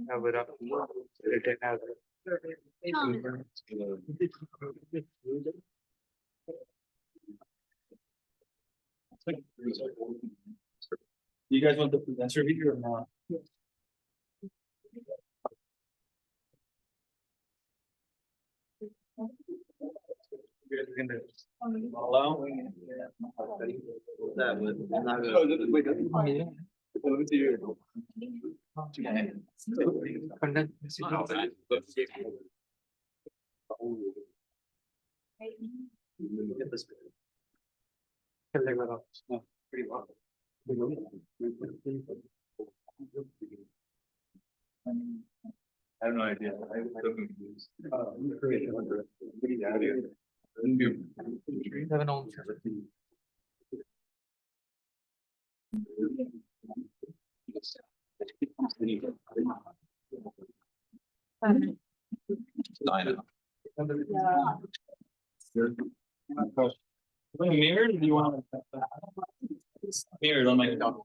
Have it up. Written as You guys want the presenter here or not? Hello? pretty well. I have no idea. I'm so confused. Have an own. Mirrored, or do you want mirrored on my phone?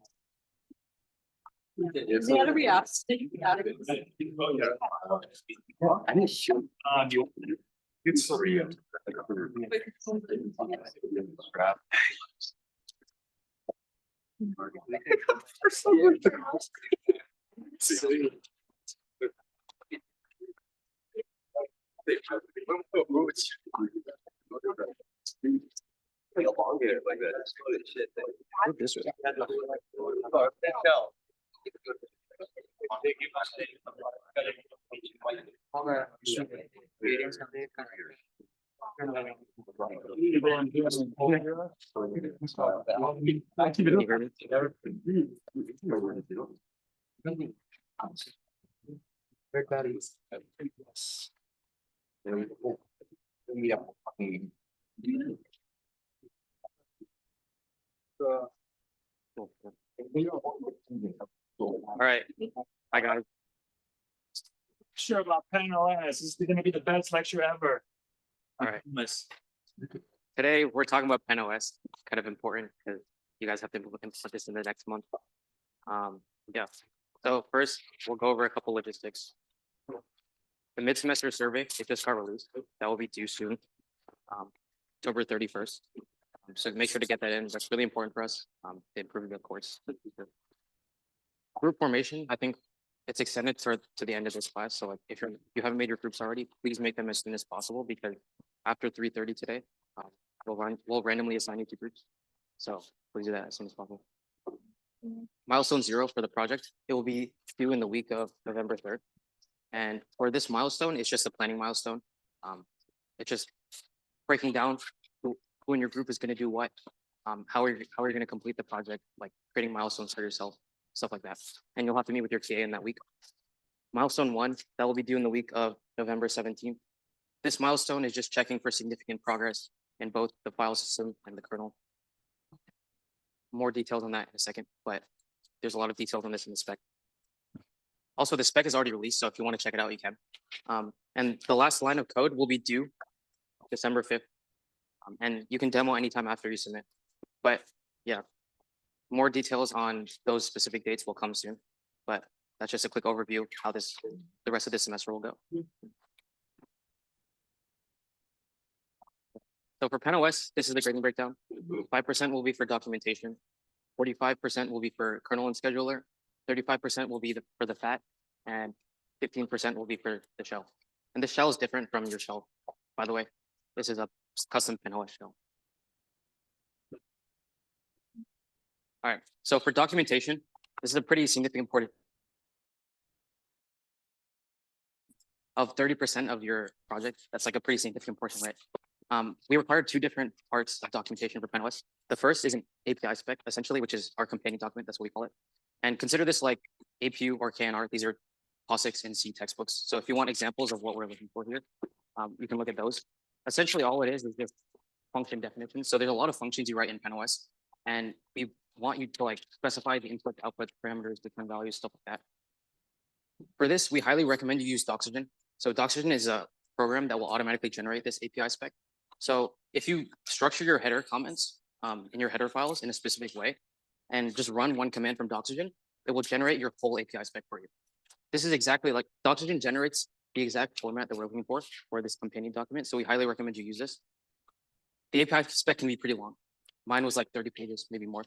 Is the other react? I didn't shoot. It's real. This All right, I got it. Sure about panel S. This is gonna be the best lecture ever. All right. Miss. Today, we're talking about PenOS, kind of important because you guys have to implement this in the next month. Yeah, so first, we'll go over a couple logistics. The mid-semester survey, it just got released. That will be due soon, October 31st. So make sure to get that in. That's really important for us, to improve the course. Group formation, I think it's extended to the end of this class. So like if you haven't made your groups already, please make them as soon as possible because after 3:30 today, we'll randomly assign you to groups. So please do that as soon as possible. Milestone 0 for the project, it will be due in the week of November 3rd. And for this milestone, it's just a planning milestone. It's just breaking down who in your group is going to do what, how are you going to complete the project, like creating milestones for yourself, stuff like that. And you'll have to meet with your TA in that week. Milestone 1, that will be due in the week of November 17th. This milestone is just checking for significant progress in both the file system and the kernel. More details on that in a second, but there's a lot of details on this in the spec. Also, the spec is already released, so if you want to check it out, you can. And the last line of code will be due December 5th. And you can demo anytime after you submit. But yeah, more details on those specific dates will come soon. But that's just a quick overview of how the rest of this semester will go. So for PenOS, this is the grading breakdown. 5% will be for documentation. 45% will be for kernel and scheduler. 35% will be for the FAT, and 15% will be for the shell. And the shell is different from your shell, by the way. This is a custom PenOS shell. All right, so for documentation, this is a pretty significant portion of 30% of your project. That's like a pretty significant portion, right? We require 2 different parts of documentation for PenOS. The first is an API spec, essentially, which is our companion document. That's what we call it. And consider this like APU or KNR. These are POSIX and C textbooks. So if you want examples of what we're looking for here, you can look at those. Essentially, all it is just function definitions. So there's a lot of functions you write in PenOS, and we want you to like specify the input, output parameters, different values, stuff like that. For this, we highly recommend you use Doxygen. So Doxygen is a program that will automatically generate this API spec. So if you structure your header comments in your header files in a specific way, and just run one command from Doxygen, it will generate your full API spec for you. This is exactly like Doxygen generates the exact format that we're looking for this companion document. So we highly recommend you use this. The API spec can be pretty long. Mine was like 30 pages, maybe more.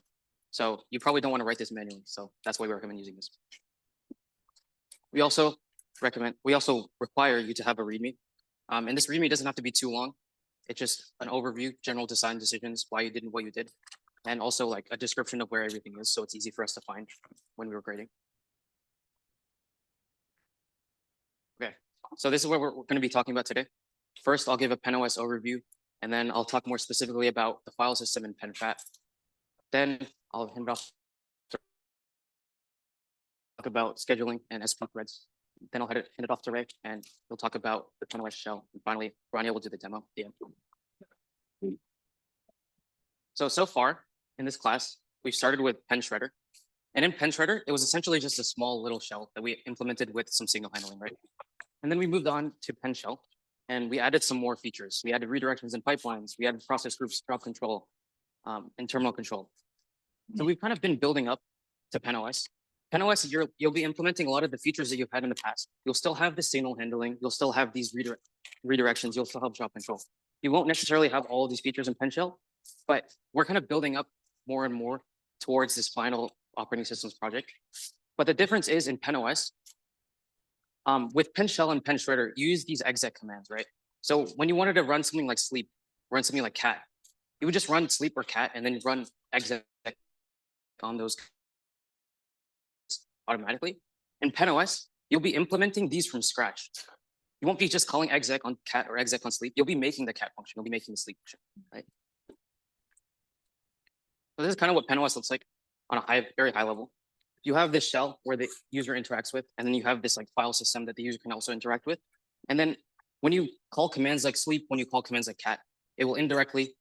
So you probably don't want to write this manually. So that's why we recommend using this. We also require you to have a README. And this README doesn't have to be too long. It's just an overview, general design decisions, why you did and what you did, and also like a description of where everything is, so it's easy for us to find when we were grading. Okay, so this is what we're going to be talking about today. First, I'll give a PenOS overview, and then I'll talk more specifically about the file system in PenFat. Then I'll hand off to talk about scheduling and SP threads. Then I'll hand it off to Ray, and he'll talk about the PenOS shell. And finally, Rania will do the demo at the end. So far in this class, we've started with PenShredder. And in PenShredder, it was essentially just a small little shell that we implemented with some signal handling, right? And then we moved on to PenShell, and we added some more features. We added redirections and pipelines. We added process groups, job control, and terminal control. So we've kind of been building up to PenOS. PenOS, you'll be implementing a lot of the features that you've had in the past. You'll still have the signal handling. You'll still have these redirections. You'll still have job control. You won't necessarily have all of these features in PenShell, but we're kind of building up more and more towards this final operating systems project. But the difference is in PenOS, with PenShell and PenShredder, you use these exec commands, right? So when you wanted to run something like sleep, run something like cat, you would just run sleep or cat and then run exec on those automatically. In PenOS, you'll be implementing these from scratch. You won't be just calling exec on cat or exec on sleep. You'll be making the cat function. You'll be making the sleep function, right? So this is kind of what PenOS looks like on a very high level. You have this shell where the user interacts with, and then you have this like file system that the user can also interact with. And then when you call commands like sleep, when you call commands like cat, it will indirectly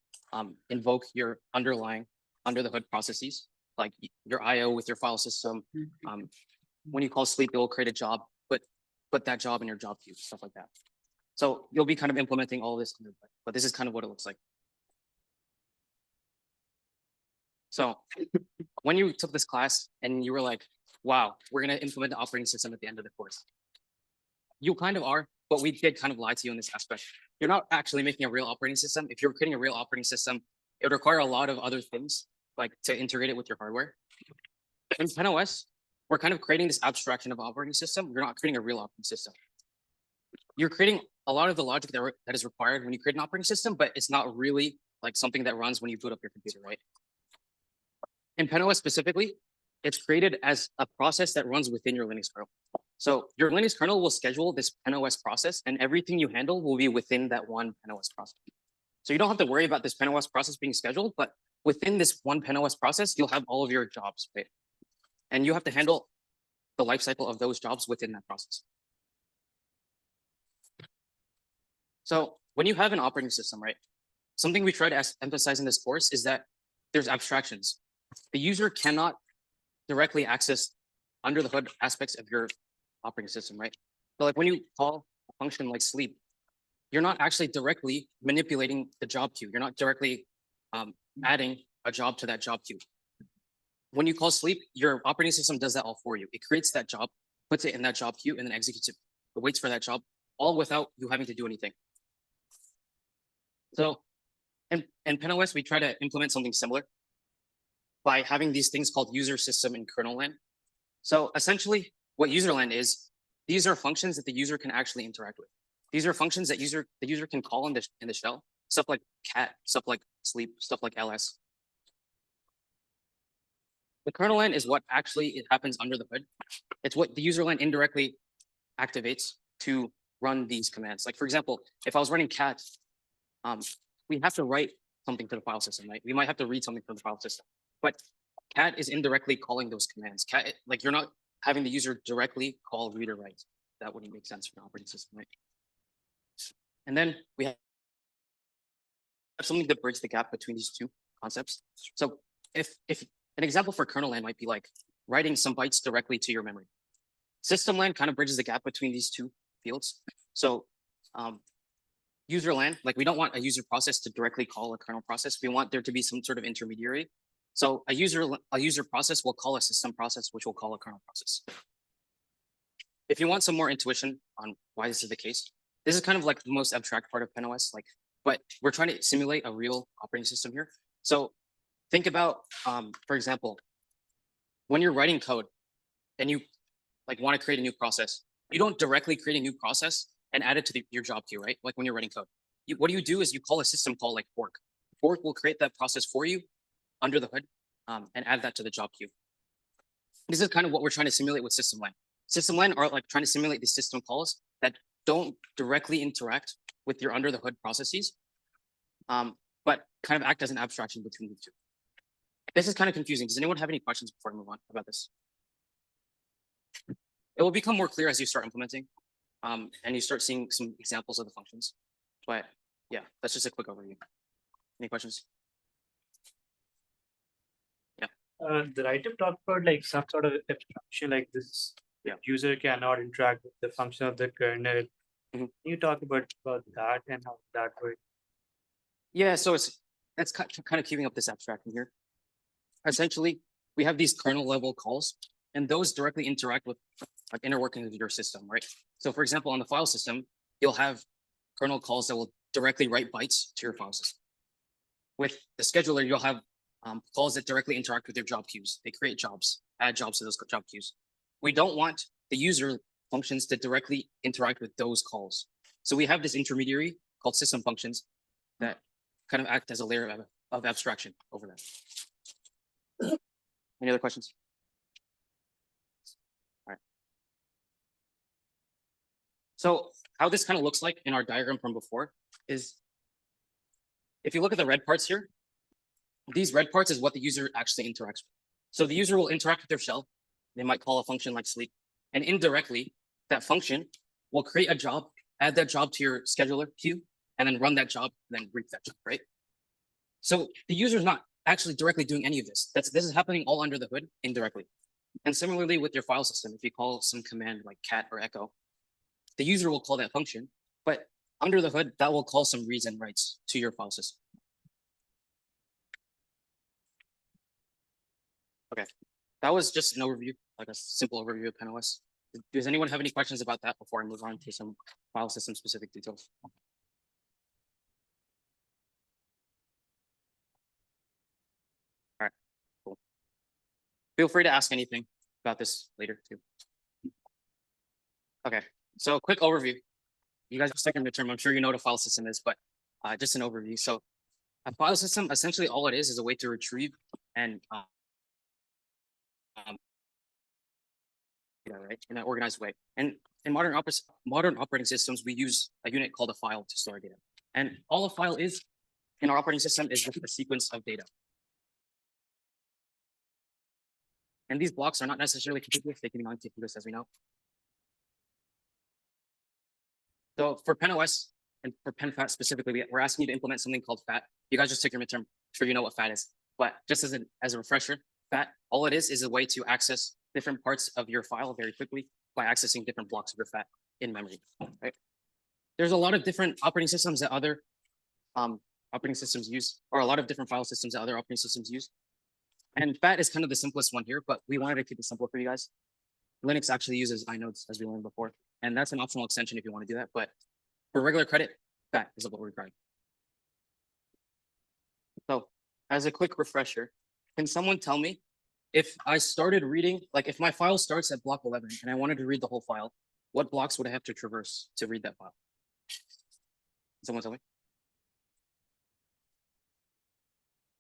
invoke your underlying under the hood processes, like your IO with your file system. When you call sleep, it will create a job, put that job in your job queue, stuff like that. So you'll be kind of implementing all this, but this is kind of what it looks like. So when you took this class and you were like, wow, we're going to implement the operating system at the end of the course. You kind of are, but we did kind of lie to you in this aspect. You're not actually making a real operating system. If you're creating a real operating system, it would require a lot of other things, like to integrate it with your hardware. In PenOS, we're kind of creating this abstraction of operating system. You're not creating a real operating system. You're creating a lot of the logic that is required when you create an operating system, but it's not really like something that runs when you boot up your computer, right? In PenOS specifically, it's created as a process that runs within your Linux kernel. So your Linux kernel will schedule this PenOS process, and everything you handle will be within that one PenOS process. So you don't have to worry about this PenOS process being scheduled, but within this one PenOS process, you'll have all of your jobs, right? And you have to handle the lifecycle of those jobs within that process. So when you have an operating system, right, something we try to emphasize in this course is that there's abstractions. The user cannot directly access under the hood aspects of your operating system, right? So like when you call a function like sleep, you're not actually directly manipulating the job queue. You're not directly adding a job to that job queue. When you call sleep, your operating system does that all for you. It creates that job, puts it in that job queue, and then executes it. It waits for that job, all without you having to do anything. So in PenOS, we try to implement something similar by having these things called user system and kernel LAN. So essentially what user LAN is, these are functions that the user can actually interact with. These are functions that the user can call in the shell, stuff like cat, stuff like sleep, stuff like ls. The kernel LAN is what actually it happens under the hood. It's what the user LAN indirectly activates to run these commands. Like for example, if I was running cat, we have to write something to the file system, right? We might have to read something from the file system. But cat is indirectly calling those commands. Cat, like you're not having the user directly call read or write. That wouldn't make sense for an operating system, right? And then we have something to bridge the gap between these two concepts. So if an example for kernel LAN might be like writing some bytes directly to your memory. System LAN kind of bridges the gap between these two fields. So user LAN, like we don't want a user process to directly call a kernel process. We want there to be some sort of intermediary. So a user process will call a system process, which will call a kernel process. If you want some more intuition on why this is the case, this is kind of like the most abstract part of PenOS, like, but we're trying to simulate a real operating system here. So think about, for example, when you're writing code and you like want to create a new process, you don't directly create a new process and add it to your job queue, right? Like when you're writing code, what you do is you call a system call like fork. Fork will create that process for you under the hood and add that to the job queue. This is kind of what we're trying to simulate with system-line. System-line are like trying to simulate these system calls that don't directly interact with your under the hood processes, but kind of act as an abstraction between the two. This is kind of confusing. Does anyone have any questions before I move on about this? It will become more clear as you start implementing and you start seeing some examples of the functions. But yeah, that's just a quick overview. Any questions? The write-up talked about like some sort of abstraction like this. Yeah. User cannot interact with the function of the kernel. Mhm. Can you talk about that and how that works? Yeah, so that's kind of keeping up this abstraction here. Essentially, we have these kernel level calls, and those directly interact with like inner workings of your system, right? So for example, on the file system, you'll have kernel calls that will directly write bytes to your file system. With the scheduler, you'll have calls that directly interact with your job queues. They create jobs, add jobs to those job queues. We don't want the user functions to directly interact with those calls. So we have this intermediary called system functions that kind of act as a layer of abstraction over that. Any other questions? All right. So how this kind of looks like in our diagram from before is, if you look at the red parts here, these red parts is what the user actually interacts with. So the user will interact with their shell. They might call a function like sleep, and indirectly, that function will create a job, add that job to your scheduler queue, and then run that job, and then reap that job, right? So the user is not actually directly doing any of this. This is happening all under the hood indirectly. And similarly with your file system, if you call some command like cat or echo, the user will call that function, but under the hood, that will call some reads and writes to your file system. Okay, that was just an overview, like a simple overview of PenOS. Does anyone have any questions about that before I move on to some file system specific details? All right, cool. Feel free to ask anything about this later too. Okay, so quick overview. You guys are second midterm. I'm sure you know what a file system is, but just an overview. So a file system, essentially all it is a way to retrieve and right, in an organized way. And in modern operating systems, we use a unit called a file to store data. And all a file is in our operating system is just a sequence of data. And these blocks are not necessarily contiguous, they can be non-contiguous, as we know. So for PenOS and for PenFat specifically, we're asking you to implement something called FAT. You guys just took your midterm, I'm sure you know what FAT is. But just as a refresher, FAT, all it is a way to access different parts of your file very quickly by accessing different blocks of your FAT in memory, right? There's a lot of different operating systems that other operating systems use, or a lot of different file systems that other operating systems use. And FAT is kind of the simplest one here, but we wanted to keep it simple for you guys. Linux actually uses inodes, as we learned before, and that's an optional extension if you want to do that. But for regular credit, FAT is what we're requiring. So as a quick refresher, can someone tell me if I started reading, like if my file starts at block 11 and I wanted to read the whole file, what blocks would I have to traverse to read that file? Someone tell me.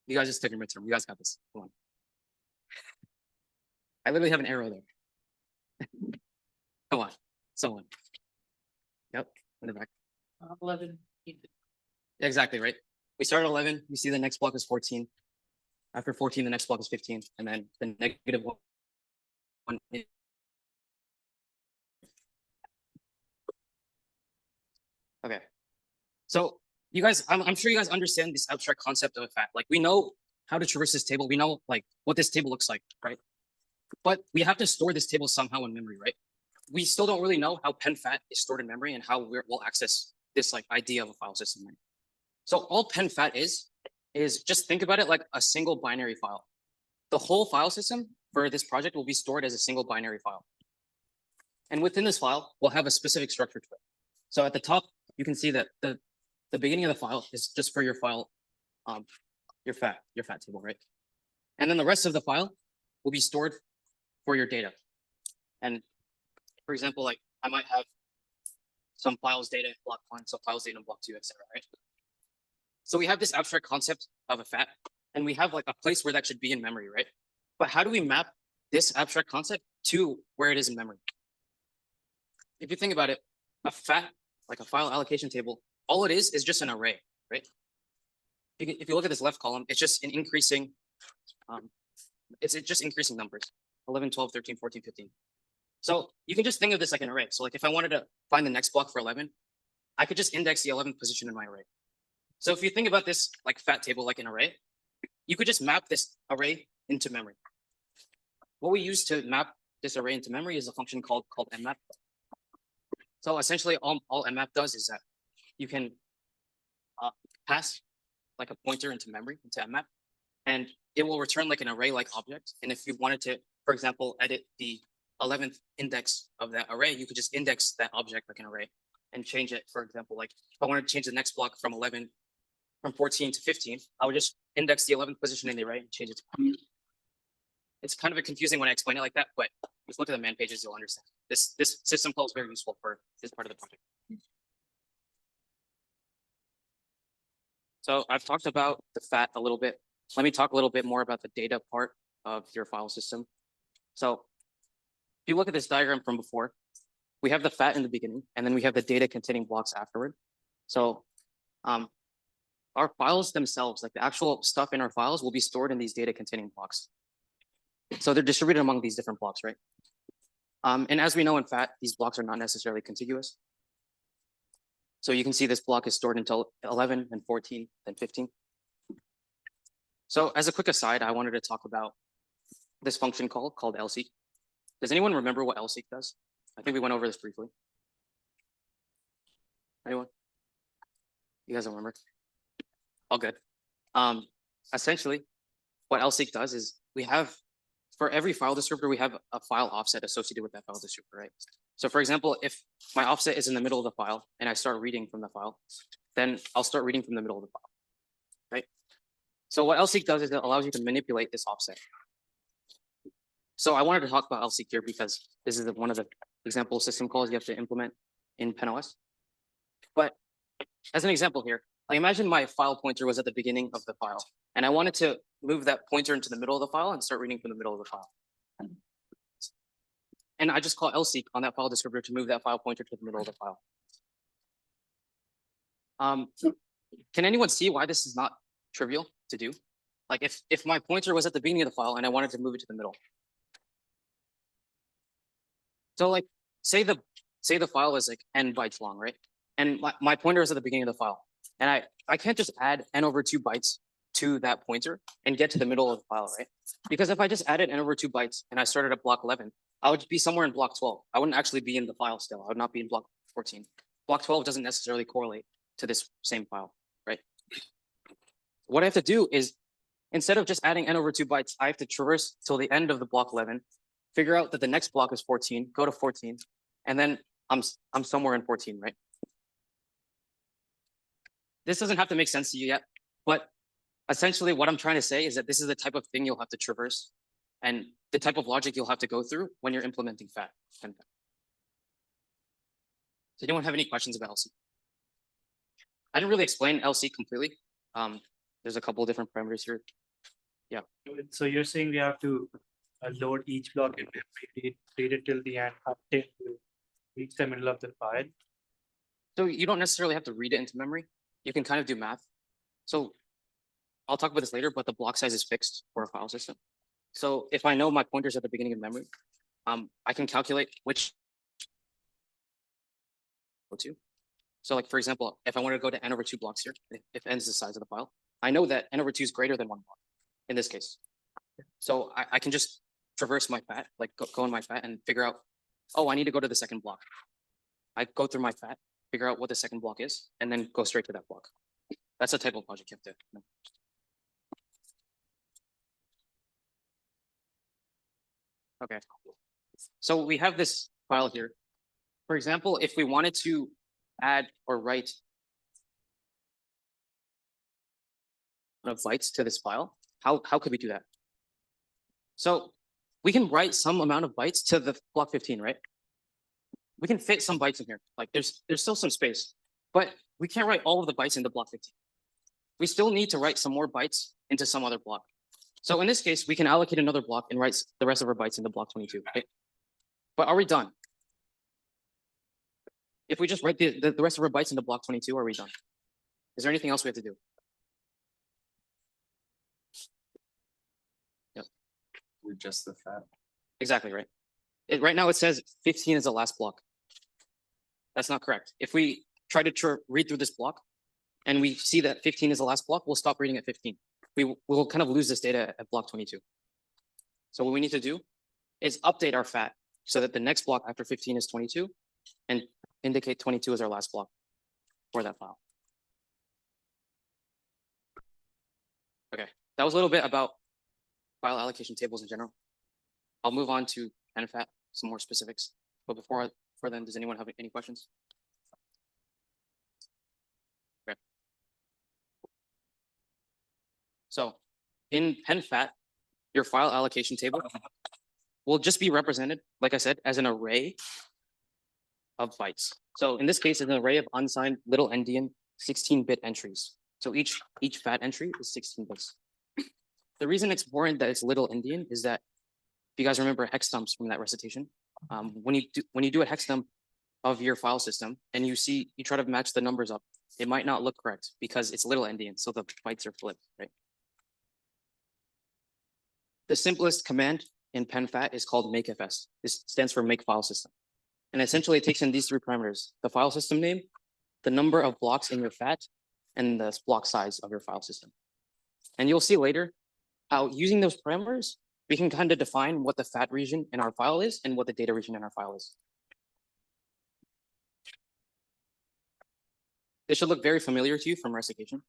You guys just took your midterm. You guys got this. Come on. I literally have an arrow there. Come on, someone. Yep, in the back. 11. Exactly, right? We start at 11, we see the next block is 14. After 14, the next block is 15, and then the negative one. Okay. So you guys, I'm sure you guys understand this abstract concept of a FAT. Like we know how to traverse this table. We know like what this table looks like, right? But we have to store this table somehow in memory, right? We still don't really know how PenFat is stored in memory and how we'll access this like idea of a file system. So all PenFat is just think about it like a single binary file. the whole file system for this project will be stored as a single binary file. And within this file, we'll have a specific structure to it. So at the top, you can see that the beginning of the file is just for your file, your fat table, right? And then the rest of the file will be stored for your data. And for example, like I might have some files data in block 1, some files data in block 2, etc. Right? So we have this abstract concept of a fat, and we have like a place where that should be in memory, right? But how do we map this abstract concept to where it is in memory? If you think about it, a fat, like a file allocation table, all it is just an array, right? If you look at this left column, it's just an increasing, it's just increasing numbers, 11, 12, 13, 14, 15. So you can just think of this like an array. So like if I wanted to find the next block for 11, I could just index the 11th position in my array. So if you think about this like fat table like an array, you could just map this array into memory. What we use to map this array into memory is a function called mmap. So essentially all mmap does is that you can pass like a pointer into memory, into mmap, and it will return like an array-like object. And if you wanted to, for example, edit the 11th index of that array, you could just index that object like an array and change it. For example, like if I wanted to change the next block from 14 to 15, I would just index the 11th position in the array and change it to 15. It's kind of confusing when I explain it like that, but just look at the man pages, you'll understand. This system call is very useful for this part of the project. So I've talked about the fat a little bit. Let me talk a little bit more about the data part of your file system. So if you look at this diagram from before, we have the fat in the beginning, and then we have the data containing blocks afterward. So our files themselves, like the actual stuff in our files, will be stored in these data containing blocks. So they're distributed among these different blocks, right? And as we know in fat, these blocks are not necessarily contiguous. So you can see this block is stored until 11 and 14 and 15. So as a quick aside, I wanted to talk about this function call called lseek. Does anyone remember what lseek does? I think we went over this briefly. Anyone? You guys don't remember? All good. Essentially, what lseek does is we have, for every file descriptor, we have a file offset associated with that file descriptor, right? So for example, if my offset is in the middle of the file and I start reading from the file, then I'll start reading from the middle of the file, right? So what lseek does is it allows you to manipulate this offset. So I wanted to talk about lseek here because this is one of the example system calls you have to implement in PenOS. But as an example here, I imagine my file pointer was at the beginning of the file, and I wanted to move that pointer into the middle of the file and start reading from the middle of the file. And I just call lseek on that file descriptor to move that file pointer to the middle of the file. Can anyone see why this is not trivial to do? Like if my pointer was at the beginning of the file and I wanted to move it to the middle. So like say the file is like n bytes long, right? And my pointer is at the beginning of the file. And I can't just add n over 2 bytes to that pointer and get to the middle of the file, right? Because if I just added n over 2 bytes and I started at block 11, I would be somewhere in block 12. I wouldn't actually be in the file still. I would not be in block 14. Block 12 doesn't necessarily correlate to this same file, right? What I have to do is, instead of just adding n over 2 bytes, I have to traverse till the end of the block 11, figure out that the next block is 14, go to 14, and then I'm somewhere in 14, right? This doesn't have to make sense to you yet, but essentially what I'm trying to say is that this is the type of thing you'll have to traverse and the type of logic you'll have to go through when you're implementing fat. Does anyone have any questions about lseek? I didn't really explain lseek completely. There's a couple of different parameters here. Yeah. So you're saying we have to load each block in memory, read it till the end, until you reach the middle of the file. So you don't necessarily have to read it into memory. You can kind of do math. So I'll talk about this later, but the block size is fixed for a file system. So if I know my pointer's at the beginning of memory, I can calculate which go to. So like, for example, if I want to go to n over 2 blocks here, if n is the size of the file, I know that n over 2 is greater than 1 block in this case. So I can just traverse my fat, like go in my fat and figure out, oh, I need to go to the second block. I go through my fat, figure out what the second block is, and then go straight to that block. That's the type of logic you have to know. Okay. So we have this file here. For example, if we wanted to add or write of bytes to this file, how could we do that? So we can write some amount of bytes to the block 15, right? We can fit some bytes in here. Like there's still some space, but we can't write all of the bytes into block 15. We still need to write some more bytes into some other block. So in this case, we can allocate another block and write the rest of our bytes into block 22, right? But are we done? If we just write the rest of our bytes into block 22, are we done? Is there anything else we have to do? We're just the fat. Exactly, right? Right now it says 15 is the last block. That's not correct. If we try to read through this block and we see that 15 is the last block, we'll stop reading at 15. We'll kind of lose this data at block 22. So what we need to do is update our fat so that the next block after 15 is 22 and indicate 22 as our last block for that file. Okay, that was a little bit about file allocation tables in general. I'll move on to PenFat, some more specifics. But before then, does anyone have any questions? Okay. So in PenFat, your file allocation table will just be represented, like I said, as an array of bytes. So in this case, it's an array of unsigned little endian 16-bit entries. So each fat entry is 16 bits. The reason it's important that it's little endian is that if you guys remember hex dumps from that recitation, when you do a hex dump of your file system and you try to match the numbers up, it might not look correct because it's little endian, so the bytes are flipped, right? The simplest command in PenFat is called makefs. This stands for make file system. And essentially it takes in these three parameters: the file system name, the number of blocks in your fat, and the block size of your file system. And you'll see later how using those parameters, we can kind of define what the fat region in our file is and what the data region in our file is. This should look very familiar to you from recitation.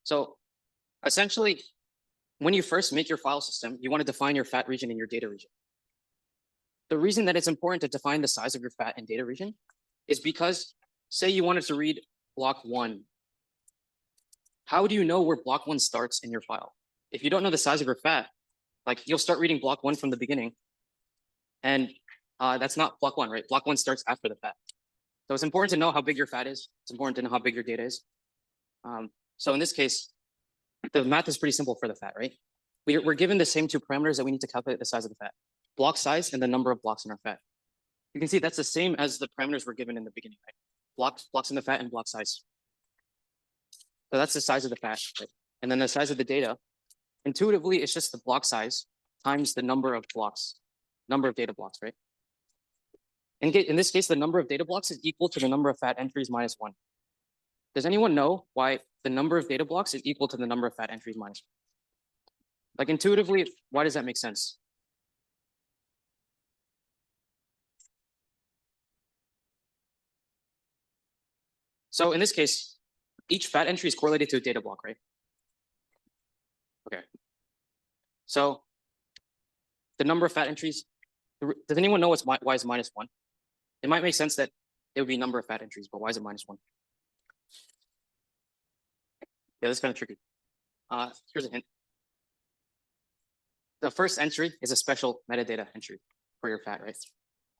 So essentially, when you first make your file system, you want to define your fat region and your data region. The reason that it's important to define the size of your fat and data region is because, say you wanted to read block 1. How do you know where block 1 starts in your file? If you don't know the size of your fat, like you'll start reading block 1 from the beginning, and that's not block 1, right? Block 1 starts after the fat. So it's important to know how big your fat is. It's important to know how big your data is. So in this case, the math is pretty simple for the fat, right? We're given the same two parameters that we need to calculate the size of the fat: block size and the number of blocks in our fat. You can see that's the same as the parameters we're given in the beginning, right? Blocks in the fat and block size. So that's the size of the fat, right? And then the size of the data. Intuitively, it's just the block size times the number of blocks, number of data blocks, right? In this case, the number of data blocks is equal to the number of fat entries minus 1. Does anyone know why the number of data blocks is equal to the number of fat entries minus 1? Like intuitively, why does that make sense? So in this case, each fat entry is correlated to a data block, right? Okay. So the number of fat entries, does anyone know why is minus 1? It might make sense that it would be number of fat entries, but why is it minus 1? Yeah, that's kind of tricky. Here's a hint. The first entry is a special metadata entry for your fat, right?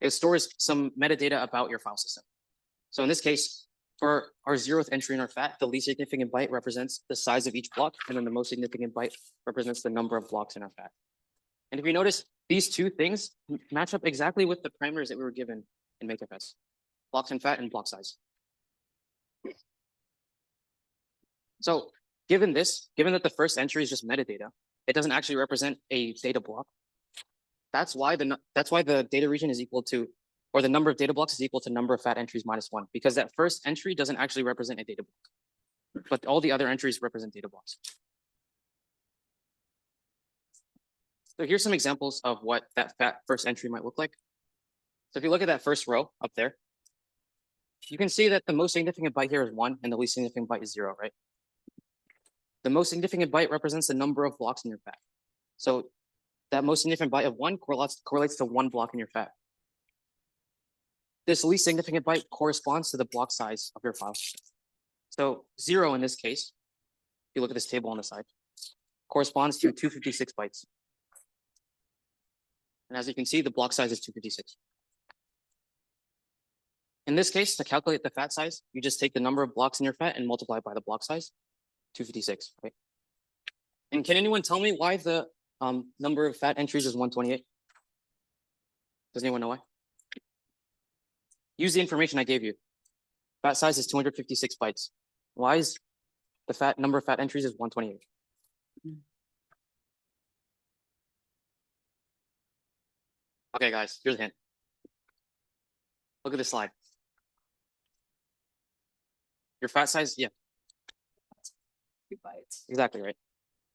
It stores some metadata about your file system. So in this case, for our 0th entry in our fat, the least significant byte represents the size of each block, and then the most significant byte represents the number of blocks in our fat. And if you notice, these two things match up exactly with the parameters that we were given in makefs: blocks in fat and block size. So given that the first entry is just metadata, it doesn't actually represent a data block. That's why the data region is equal to, or the number of data blocks is equal to number of fat entries minus 1, because that first entry doesn't actually represent a data block, but all the other entries represent data blocks. So here's some examples of what that fat first entry might look like. So if you look at that first row up there, you can see that the most significant byte here is 1 and the least significant byte is 0, right? The most significant byte represents the number of blocks in your fat. So that most significant byte of 1 correlates to 1 block in your fat. This least significant byte corresponds to the block size of your file. So 0 in this case, if you look at this table on the side, corresponds to 256 bytes. And as you can see, the block size is 256. In this case, to calculate the fat size, you just take the number of blocks in your fat and multiply it by the block size, 256, right? And can anyone tell me why the number of fat entries is 128? Does anyone know why? Use the information I gave you. Fat size is 256 bytes. Why is the number of fat entries is 128? Okay, guys, here's a hint. Look at this slide. Your fat size, yeah, 2 bytes. exactly right.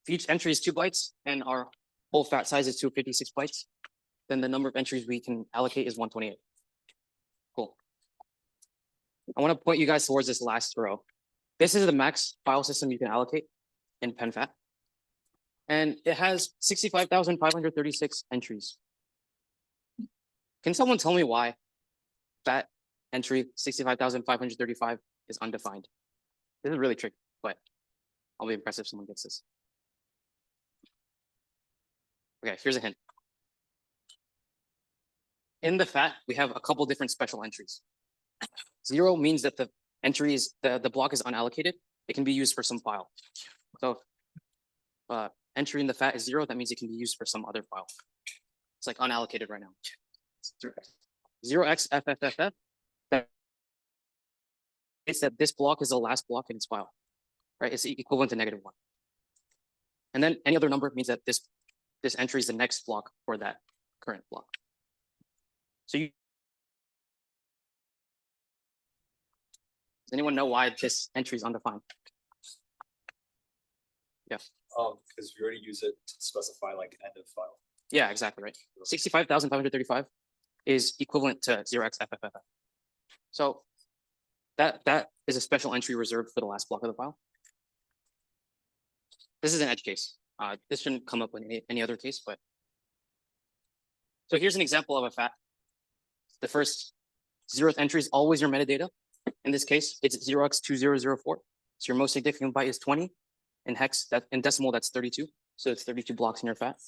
If each entry is 2 bytes and our whole fat size is 256 bytes, then the number of entries we can allocate is 128. Cool. I want to point you guys towards this last row. This is the max file system you can allocate in PenFat. And it has 65,536 entries. Can someone tell me why that entry 65,535 is undefined? This is really tricky, but I'll be impressed if someone gets this. Okay, here's a hint. In the fat, we have a couple different special entries. 0 means that the entry is the block is unallocated. It can be used for some file. So entry in the fat is 0. That means it can be used for some other file. It's like unallocated right now. 0xFFFF. That means that this block is the last block in its file, right? It's equivalent to -1. And then any other number means that this entry is the next block for that current block. So does anyone know why this entry is undefined? Yeah. Because we already use it to specify like end of file. Yeah, exactly right. 65,535 is equivalent to 0xFFF. So that is a special entry reserved for the last block of the file. This is an edge case. This shouldn't come up in any other case, but so here's an example of a fat. The first 0th entry is always your metadata. In this case, it's 0x2004. So your most significant byte is 20. In hex, in decimal, that's 32. So it's 32 blocks in your fat.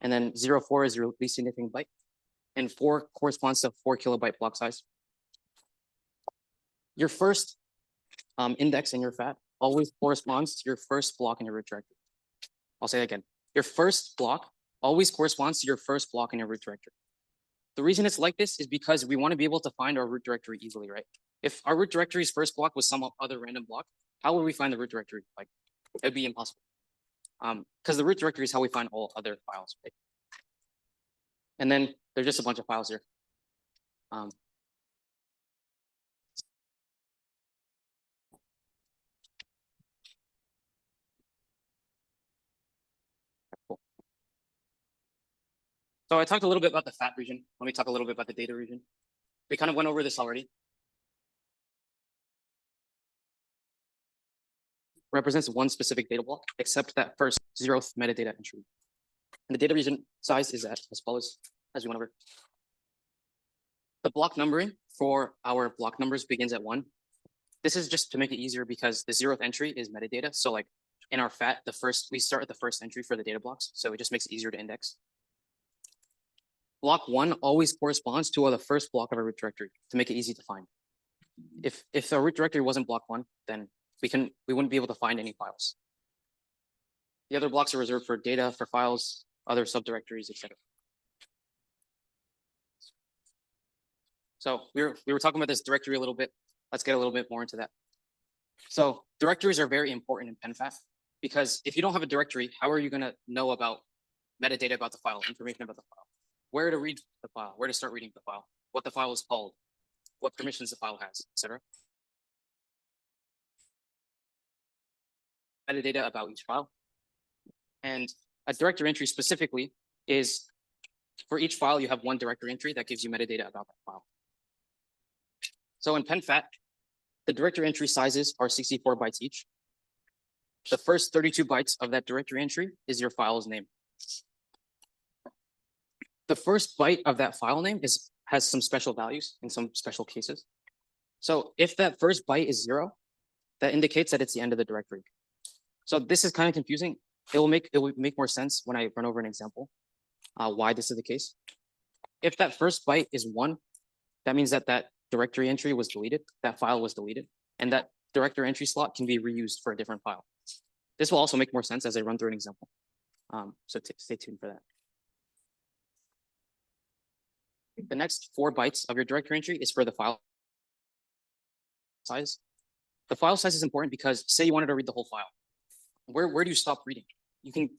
And then 04 is your least significant byte. And 4 corresponds to 4 kilobyte block size. Your first index in your fat always corresponds to your first block in your root directory. I'll say that again. Your first block always corresponds to your first block in your root directory. The reason it's like this is because we want to be able to find our root directory easily, right? If our root directory's first block was some other random block, how would we find the root directory? Like, it'd be impossible. Because the root directory is how we find all other files, right? And then there's just a bunch of files here. Cool. So I talked a little bit about the fat region. Let me talk a little bit about the data region. We kind of went over this already. Represents one specific data block, except that first 0th metadata entry. And the data region size is as follows, as we went over. The block numbering for our block numbers begins at 1. This is just to make it easier because the 0th entry is metadata. So like in our fat, we start at the first entry for the data blocks. So it just makes it easier to index. Block 1 always corresponds to the first block of a root directory to make it easy to find. If the root directory wasn't block 1, then we wouldn't be able to find any files. The other blocks are reserved for data, for files, other subdirectories, etc. So we were talking about this directory a little bit. Let's get a little bit more into that. So directories are very important in PenFat because if you don't have a directory, how are you going to know about metadata about the file, information about the file, where to read the file, where to start reading the file, what the file is called, what permissions the file has, etc. Metadata about each file. And a directory entry specifically is for each file, you have one directory entry that gives you metadata about that file. So in PenFat, the directory entry sizes are 64 bytes each. The first 32 bytes of that directory entry is your file's name. the first byte of that file name has some special values in some special cases. So if that first byte is 0, that indicates that it's the end of the directory. So this is kind of confusing. It will make more sense when I run over an example why this is the case. If that first byte is 1, that means that that directory entry was deleted, that file was deleted, and that directory entry slot can be reused for a different file. This will also make more sense as I run through an example. So stay tuned for that. The next 4 bytes of your directory entry is for the file size. The file size is important because say you wanted to read the whole file. Where do you stop reading? You can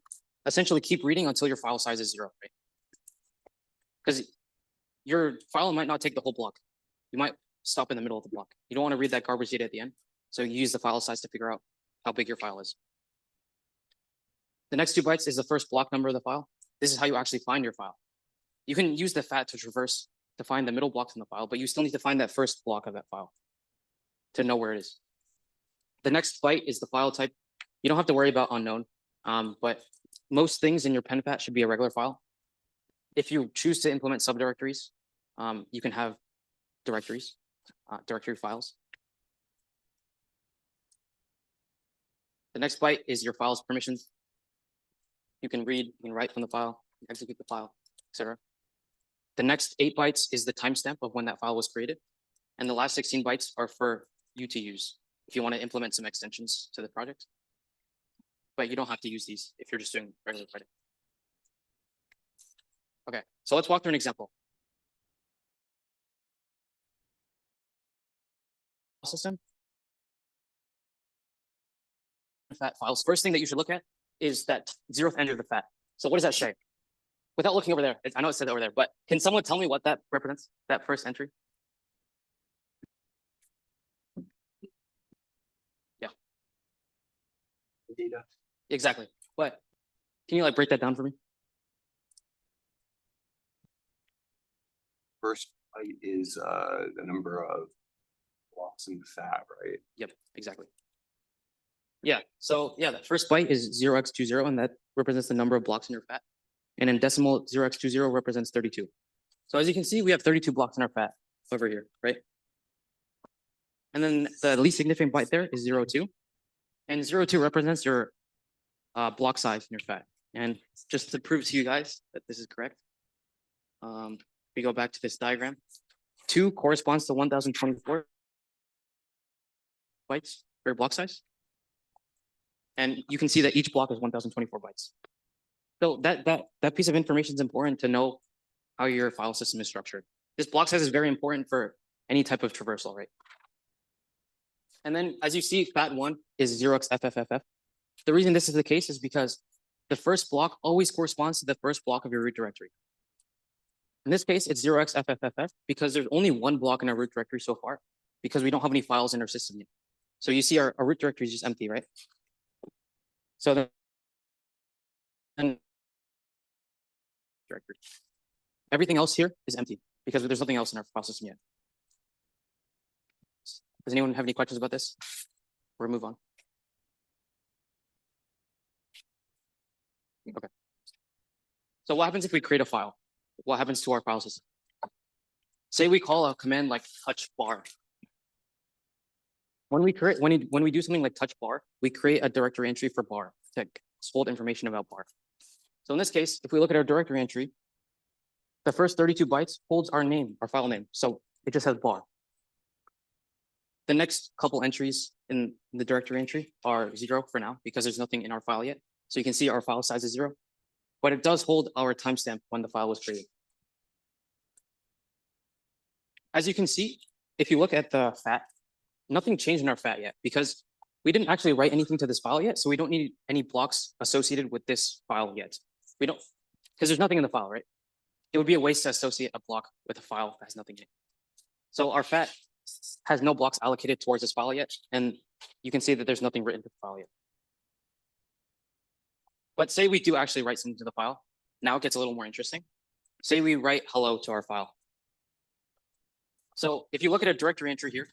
essentially keep reading until your file size is 0, right? Because your file might not take the whole block. You might stop in the middle of the block. You don't want to read that garbage data at the end. So you use the file size to figure out how big your file is. The next 2 bytes is the first block number of the file. This is how you actually find your file. You can use the FAT to traverse to find the middle blocks in the file, but you still need to find that first block of that file to know where it is. The next byte is the file type. You don't have to worry about unknown, but most things in your PenFat should be a regular file. If you choose to implement subdirectories, you can have directories, directory files. The next byte is your file's permissions. You can read, you can write from the file, execute the file, etc. The next 8 bytes is the timestamp of when that file was created. And the last 16 bytes are for you to use if you want to implement some extensions to the project. But you don't have to use these if you're just doing regular writing. Okay, so let's walk through an example. System. FAT files. First thing that you should look at is that 0th end of the FAT. So what does that say? Without looking over there, I know it said over there, but can someone tell me what that represents, that first entry? Yeah. Data. Exactly. But can you like break that down for me? First byte is the number of blocks in the FAT, right? Yep, exactly. Yeah, so yeah, that first byte is 0x20, and that represents the number of blocks in your FAT. And in decimal, 0x20 represents 32. So as you can see, we have 32 blocks in our FAT over here, right? And then the least significant byte there is 02. And 02 represents your block size in your FAT. And just to prove to you guys that this is correct, we go back to this diagram. 2 corresponds to 1024 bytes for block size. And you can see that each block is 1024 bytes. So that piece of information is important to know how your file system is structured. This block size is very important for any type of traversal, right? And then as you see, FAT1 is 0xFFFF. The reason this is the case is because the first block always corresponds to the first block of your root directory. In this case, it's 0xFFFF because there's only 1 block in our root directory so far because we don't have any files in our system yet. So you see our root directory is just empty, right? So then directory. Everything else here is empty because there's nothing else in our file system yet. Does anyone have any questions about this? Or move on? Okay. So what happens if we create a file? What happens to our file system? Say we call a command like touch bar. When we do something like touch bar, we create a directory entry for bar to hold information about bar. So in this case, if we look at our directory entry, the first 32 bytes holds our name, our file name. So it just has bar. The next couple entries in the directory entry are 0 for now because there's nothing in our file yet. So you can see our file size is 0, but it does hold our timestamp when the file was created. As you can see, if you look at the FAT, nothing changed in our FAT yet because we didn't actually write anything to this file yet. So we don't need any blocks associated with this file yet. We don't, because there's nothing in the file, right? It would be a waste to associate a block with a file that has nothing in it. So our FAT has no blocks allocated towards this file yet. And you can see that there's nothing written to the file yet. But say we do actually write something to the file. Now it gets a little more interesting. Say we write hello to our file. So if you look at a directory entry here,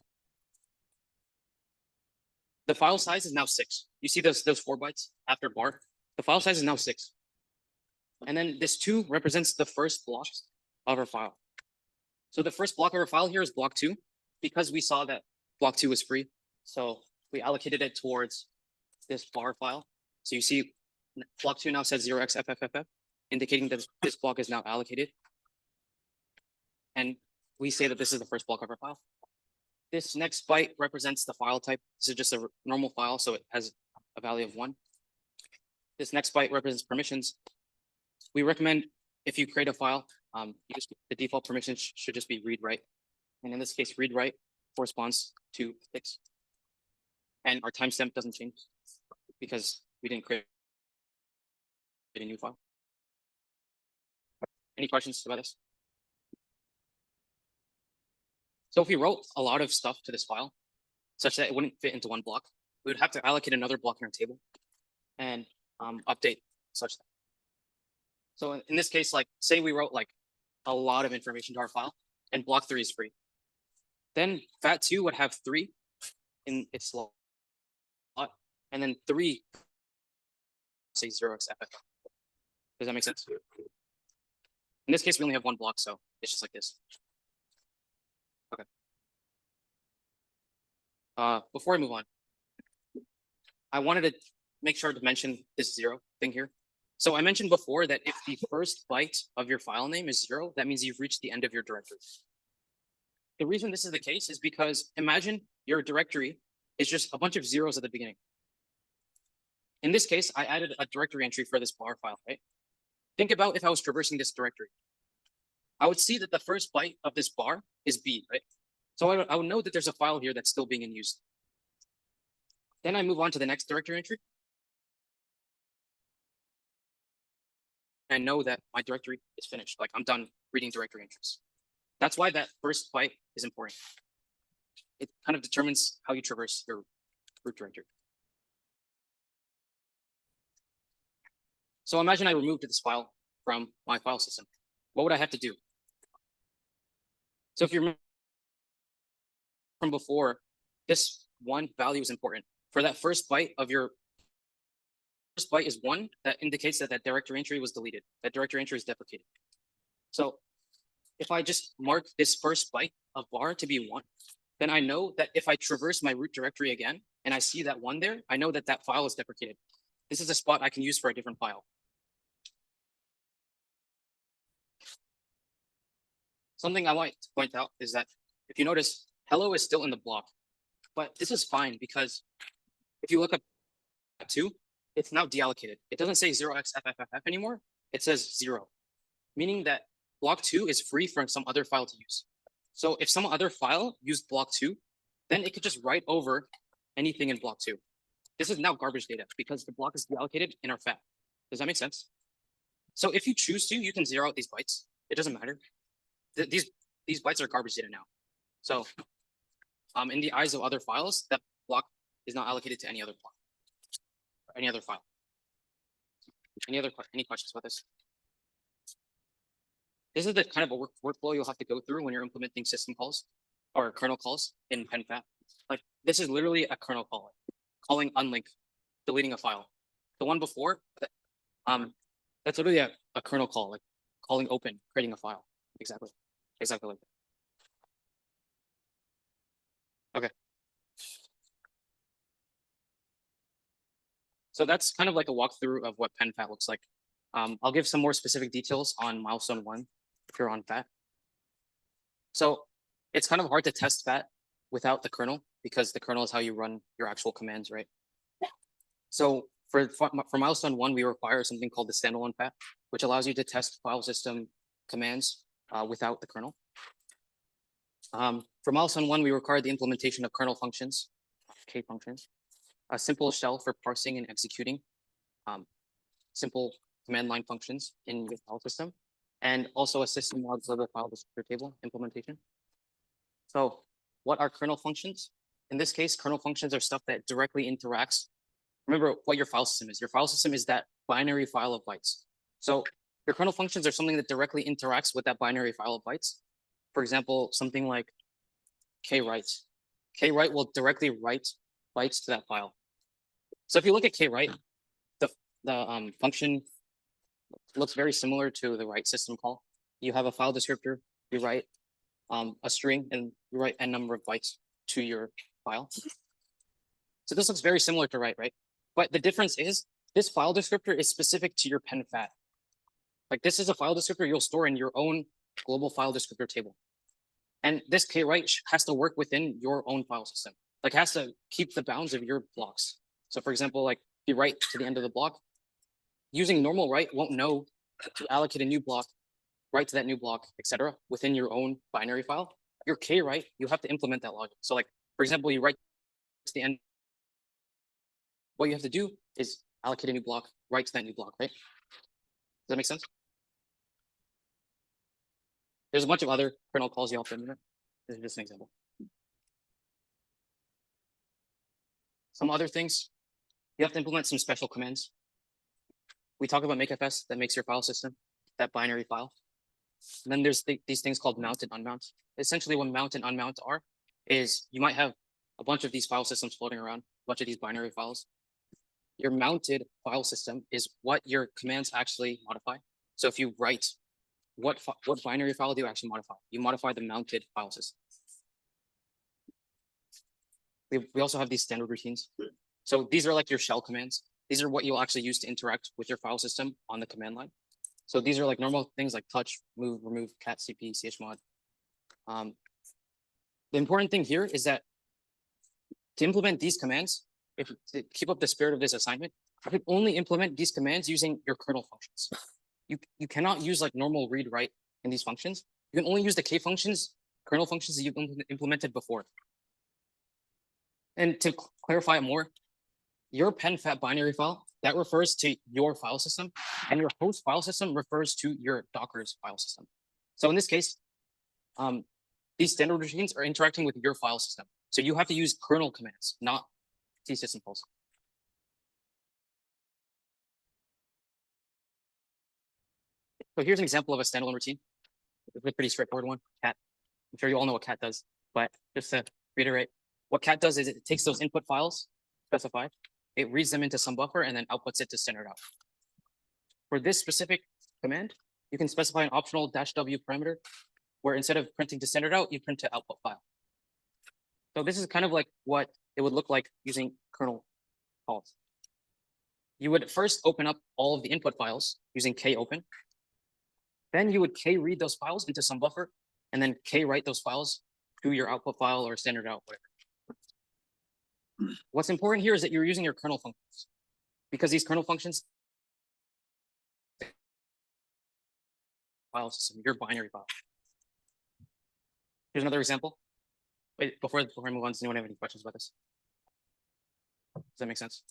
the file size is now 6. You see those 4 bytes after bar? The file size is now 6. And then this 2 represents the first block of our file. So the first block of our file here is block 2, because we saw that block 2 was free. So we allocated it towards this bar file. So you see block 2 now says 0xFFFF, indicating that this block is now allocated. And we say that this is the first block of our file. This next byte represents the file type. This is just a normal file, so it has a value of 1. This next byte represents permissions. We recommend if you create a file, the default permissions should just be read write. And in this case, read write corresponds to 6. And our timestamp doesn't change because we didn't create a new file. Any questions about this? So if we wrote a lot of stuff to this file, such that it wouldn't fit into one block, we would have to allocate another block in our table and update such that. So in this case, like say we wrote like a lot of information to our file and block 3 is free. Then FAT2 would have 3 in its slot, and then 3 say 0xFF. Does that make sense? In this case, we only have 1 block, so it's just like this. Okay. Before I move on, I wanted to make sure to mention this 0 thing here. So I mentioned before that if the first byte of your file name is 0, that means you've reached the end of your directory. The reason this is the case is because imagine your directory is just a bunch of zeros at the beginning. In this case, I added a directory entry for this bar file, right? Think about if I was traversing this directory. I would see that the first byte of this bar is B, right? So I would know that there's a file here that's still being in use. Then I move on to the next directory entry. I know that my directory is finished. Like I'm done reading directory entries. That's why that first byte is important. It kind of determines how you traverse your root directory. So imagine I removed this file from my file system. What would I have to do? So if you remember from before, this 1 value is important. For that first byte of your first byte is 1, that indicates that that directory entry was deleted. That directory entry is deprecated. So if I just mark this first byte of bar to be 1, then I know that if I traverse my root directory again and I see that 1 there, I know that that file is deprecated. This is a spot I can use for a different file. Something I want to point out is that if you notice, hello is still in the block, but this is fine because if you look up 2, it's now deallocated. It doesn't say 0xFFF anymore. It says 0, meaning that block 2 is free for some other file to use. So if some other file used block 2, then it could just write over anything in block 2. This is now garbage data because the block is deallocated in our FAT. Does that make sense? So if you choose to, you can zero out these bytes. It doesn't matter. These bytes are garbage data now. So in the eyes of other files, that block is not allocated to any other block or any other file. Any questions about this? This is the kind of a workflow you'll have to go through when you're implementing system calls or kernel calls in PenFat. Like this is literally a kernel call, calling unlink, deleting a file. The one before, that's literally a kernel call, like calling open, creating a file. Exactly like that. Okay. So that's kind of like a walkthrough of what PenFat looks like. I'll give some more specific details on milestone 1 if you're on FAT. So it's kind of hard to test FAT without the kernel because the kernel is how you run your actual commands, right? So for milestone 1, we require something called the standalone FAT, which allows you to test file system commands without the kernel. For milestone 1, we require the implementation of kernel functions, K functions, a simple shell for parsing and executing simple command line functions in your file system, and also a system log deliver file descriptor table implementation. So what are kernel functions? In this case, kernel functions are stuff that directly interacts. Remember what your file system is. Your file system is that binary file of bytes. So your kernel functions are something that directly interacts with that binary file of bytes. For example, something like kwrite. Kwrite will directly write bytes to that file. So if you look at kwrite, the function, looks very similar to the write system call. You have a file descriptor, you write a string, and you write n number of bytes to your file. So this looks very similar to write, right? But the difference is this file descriptor is specific to your PenFat. Like this is a file descriptor you'll store in your own global file descriptor table. And this kwrite has to work within your own file system. Like has to keep the bounds of your blocks. So for example, like if you write to the end of the block, using normal write won't know to allocate a new block, write to that new block, etc. within your own binary file. Your kwrite, you have to implement that logic. So like, for example, you write to the end. What you have to do is allocate a new block, write to that new block, right? Does that make sense? There's a bunch of other kernel calls you have to implement. This is just an example. Some other things, you have to implement some special commands. We talk about makefs that makes your file system, that binary file. And then there's these things called mount and unmount. Essentially what mount and unmount are is you might have a bunch of these file systems floating around, a bunch of these binary files. Your mounted file system is what your commands actually modify. So if you write, what binary file do you actually modify? You modify the mounted file system. We also have these standard routines. So these are like your shell commands. These are what you'll actually use to interact with your file system on the command line. So these are like normal things like touch, move, remove, cat, cp, chmod. The important thing here is that to implement these commands, to keep up the spirit of this assignment, you can only implement these commands using your kernel functions. You cannot use like normal read write in these functions. You can only use the k functions, kernel functions that you've implemented before. And to clarify it more, your PenFat binary file, that refers to your file system, and your host file system refers to your Docker's file system. So in this case, these standard routines are interacting with your file system. So you have to use kernel commands, not T-system calls. So here's an example of a standalone routine. It's a pretty straightforward one, cat. I'm sure you all know what cat does, but just to reiterate, what cat does is it takes those input files specified, it reads them into some buffer and then outputs it to standard out. For this specific command, you can specify an optional -w parameter where instead of printing to standard out, you print to output file. So this is kind of like what it would look like using kernel calls. You would first open up all of the input files using kopen. Then you would k-read those files into some buffer and then k-write those files to your output file or standard out, whatever. What's important here is that you're using your kernel functions because these kernel functions file system, your binary file. Here's another example. Wait, before I move on, does anyone have any questions about this? Does that make sense?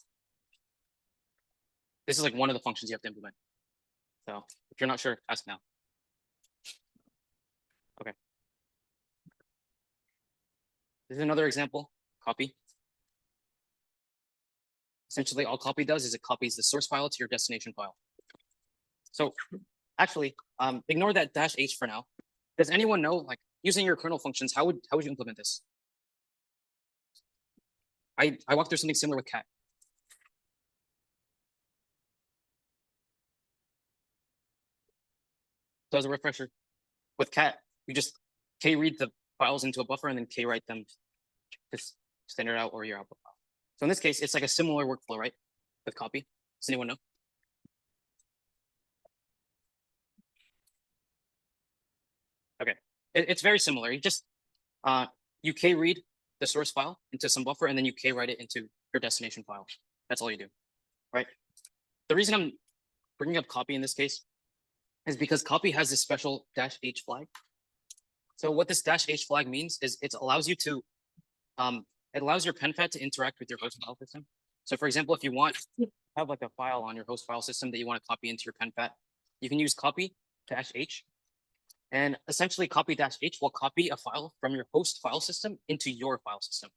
This is like one of the functions you have to implement. So if you're not sure, ask now. Okay. This is another example, copy. Essentially, all copy does is it copies the source file to your destination file. So actually, ignore that -h for now. Does anyone know, like using your kernel functions, how would you implement this? I walked through something similar with cat. So as a refresher, with cat, you just k-read the files into a buffer and then k-write them to standard out or your output file. So in this case, it's like a similar workflow, right? With copy. Does anyone know? Okay, it's very similar. You just you k-read the source file into some buffer and then you k-write it into your destination file. That's all you do, right? The reason I'm bringing up copy in this case is because copy has this special -h flag. So what this -h flag means is it allows you to, it allows your PenFat to interact with your host file system. So for example, if you want to have like a file on your host file system that you want to copy into your PenFat, you can use copy -h. And essentially copy -h will copy a file from your host file system into your file system.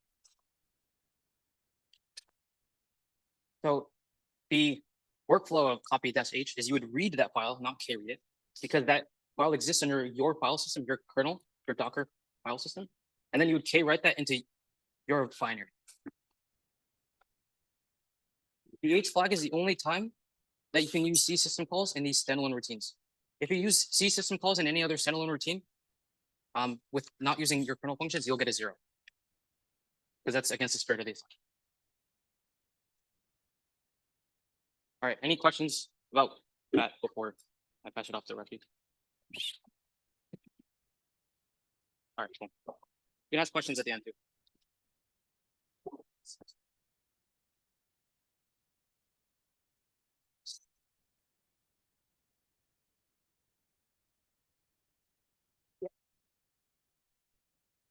So the workflow of copy -h is you would read that file, not k-read it, because that file exists under your file system, your kernel, your Docker file system, and then you would k-write that into your binary. The h flag is the only time that you can use C system calls in these standalone routines. If you use C system calls in any other standalone routine, with not using your kernel functions, you'll get a 0. Because that's against the spirit of the assignment. All right, any questions about that before I pass it off to Rafi? All right, cool. You can ask questions at the end too.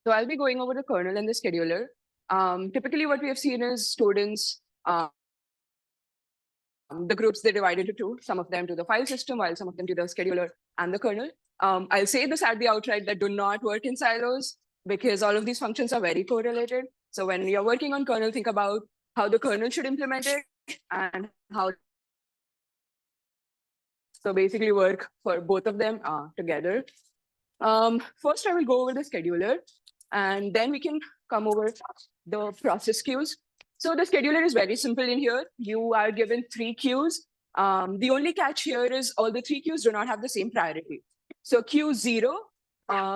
So I'll be going over the kernel and the scheduler. Typically what we have seen is students, the groups they divide into two, some of them to the file system, while some of them to the scheduler and the kernel. I'll say this at the outright that do not work in silos because all of these functions are very correlated. So when you're working on kernel, think about how the kernel should implement it and how. So basically work for both of them together. First, I will go over the scheduler and then we can come over the process queues. So the scheduler is very simple in here. You are given 3 queues. The only catch here is all the 3 queues do not have the same priority. So Q0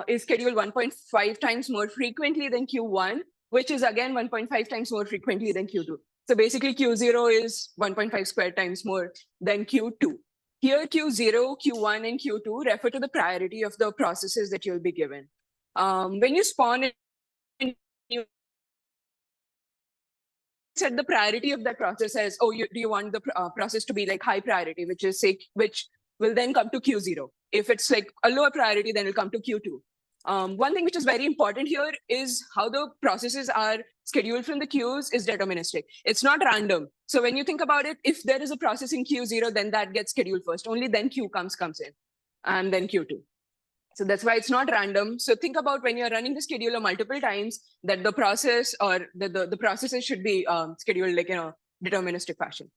is scheduled 1.5 times more frequently than Q1, which is again 1.5 times more frequently than Q2. So basically Q0 is 1.5 square times more than Q2. Here Q0, Q1, and Q2 refer to the priority of the processes that you'll be given. When you spawn in, you set the priority of that process as, oh, do you want the process to be like high priority, which is say, which will then come to Q0. If it's like a lower priority, then it'll come to Q2. One thing which is very important here is how the processes are scheduled from the queues is deterministic. It's not random. So when you think about it, if there is a process in Q0, then that gets scheduled first. Only then Q comes in, and then Q2. So that's why it's not random. So think about when you're running the scheduler multiple times, that the process or the processes should be scheduled like in a deterministic fashion.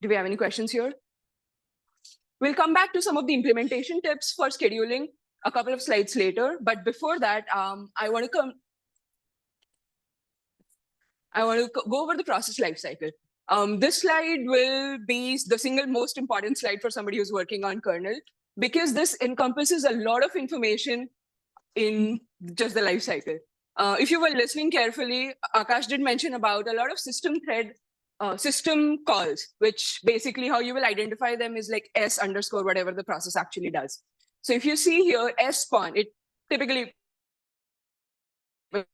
Do we have any questions here? We'll come back to some of the implementation tips for scheduling a couple of slides later. But before that, I want to go over the process lifecycle. This slide will be the single most important slide for somebody who's working on kernel, because this encompasses a lot of information in just the lifecycle. If you were listening carefully, Akash did mention about a lot of system thread system calls, which basically how you will identify them is like S underscore whatever the process actually does. So if you see here S spawn, it typically, if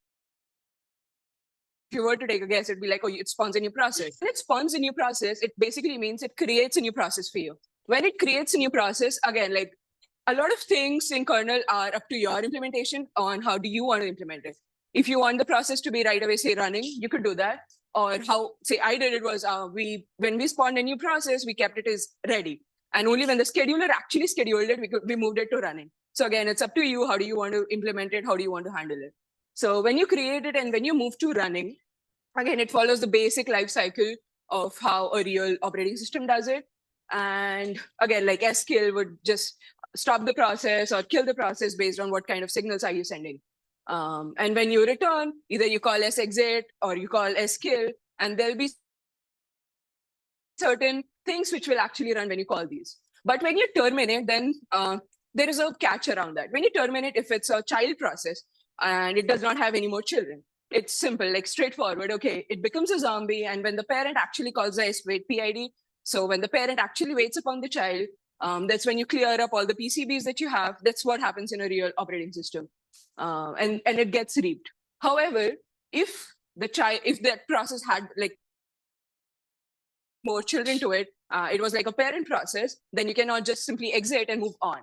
you were to take a guess, it'd be like, oh, it spawns a new process. When it spawns a new process, it basically means it creates a new process for you. When it creates a new process, again, like a lot of things in kernel are up to your implementation on how do you want to implement it. If you want the process to be right away, say running, you could do that. Or how, say I did it was, when we spawned a new process, we kept it as ready. And only when the scheduler actually scheduled it, we moved it to running. So again, it's up to you. How do you want to implement it? How do you want to handle it? So when you create it and when you move to running, again, it follows the basic life cycle of how a real operating system does it. And again, like skill would just stop the process or kill the process based on what kind of signals are you sending. And when you return, either you call exit or you call skill, and there'll be certain things which will actually run when you call these. But when you terminate, then there is a catch around that. When you terminate, if it's a child process and it does not have any more children, it's simple, like straightforward. Okay, it becomes a zombie, and when the parent actually calls the wait PID, so when the parent actually waits upon the child, that's when you clear up all the PCBs that you have. That's what happens in a real operating system, and it gets reaped. However, if that process had like more children to it, it was like a parent process, then you cannot just simply exit and move on.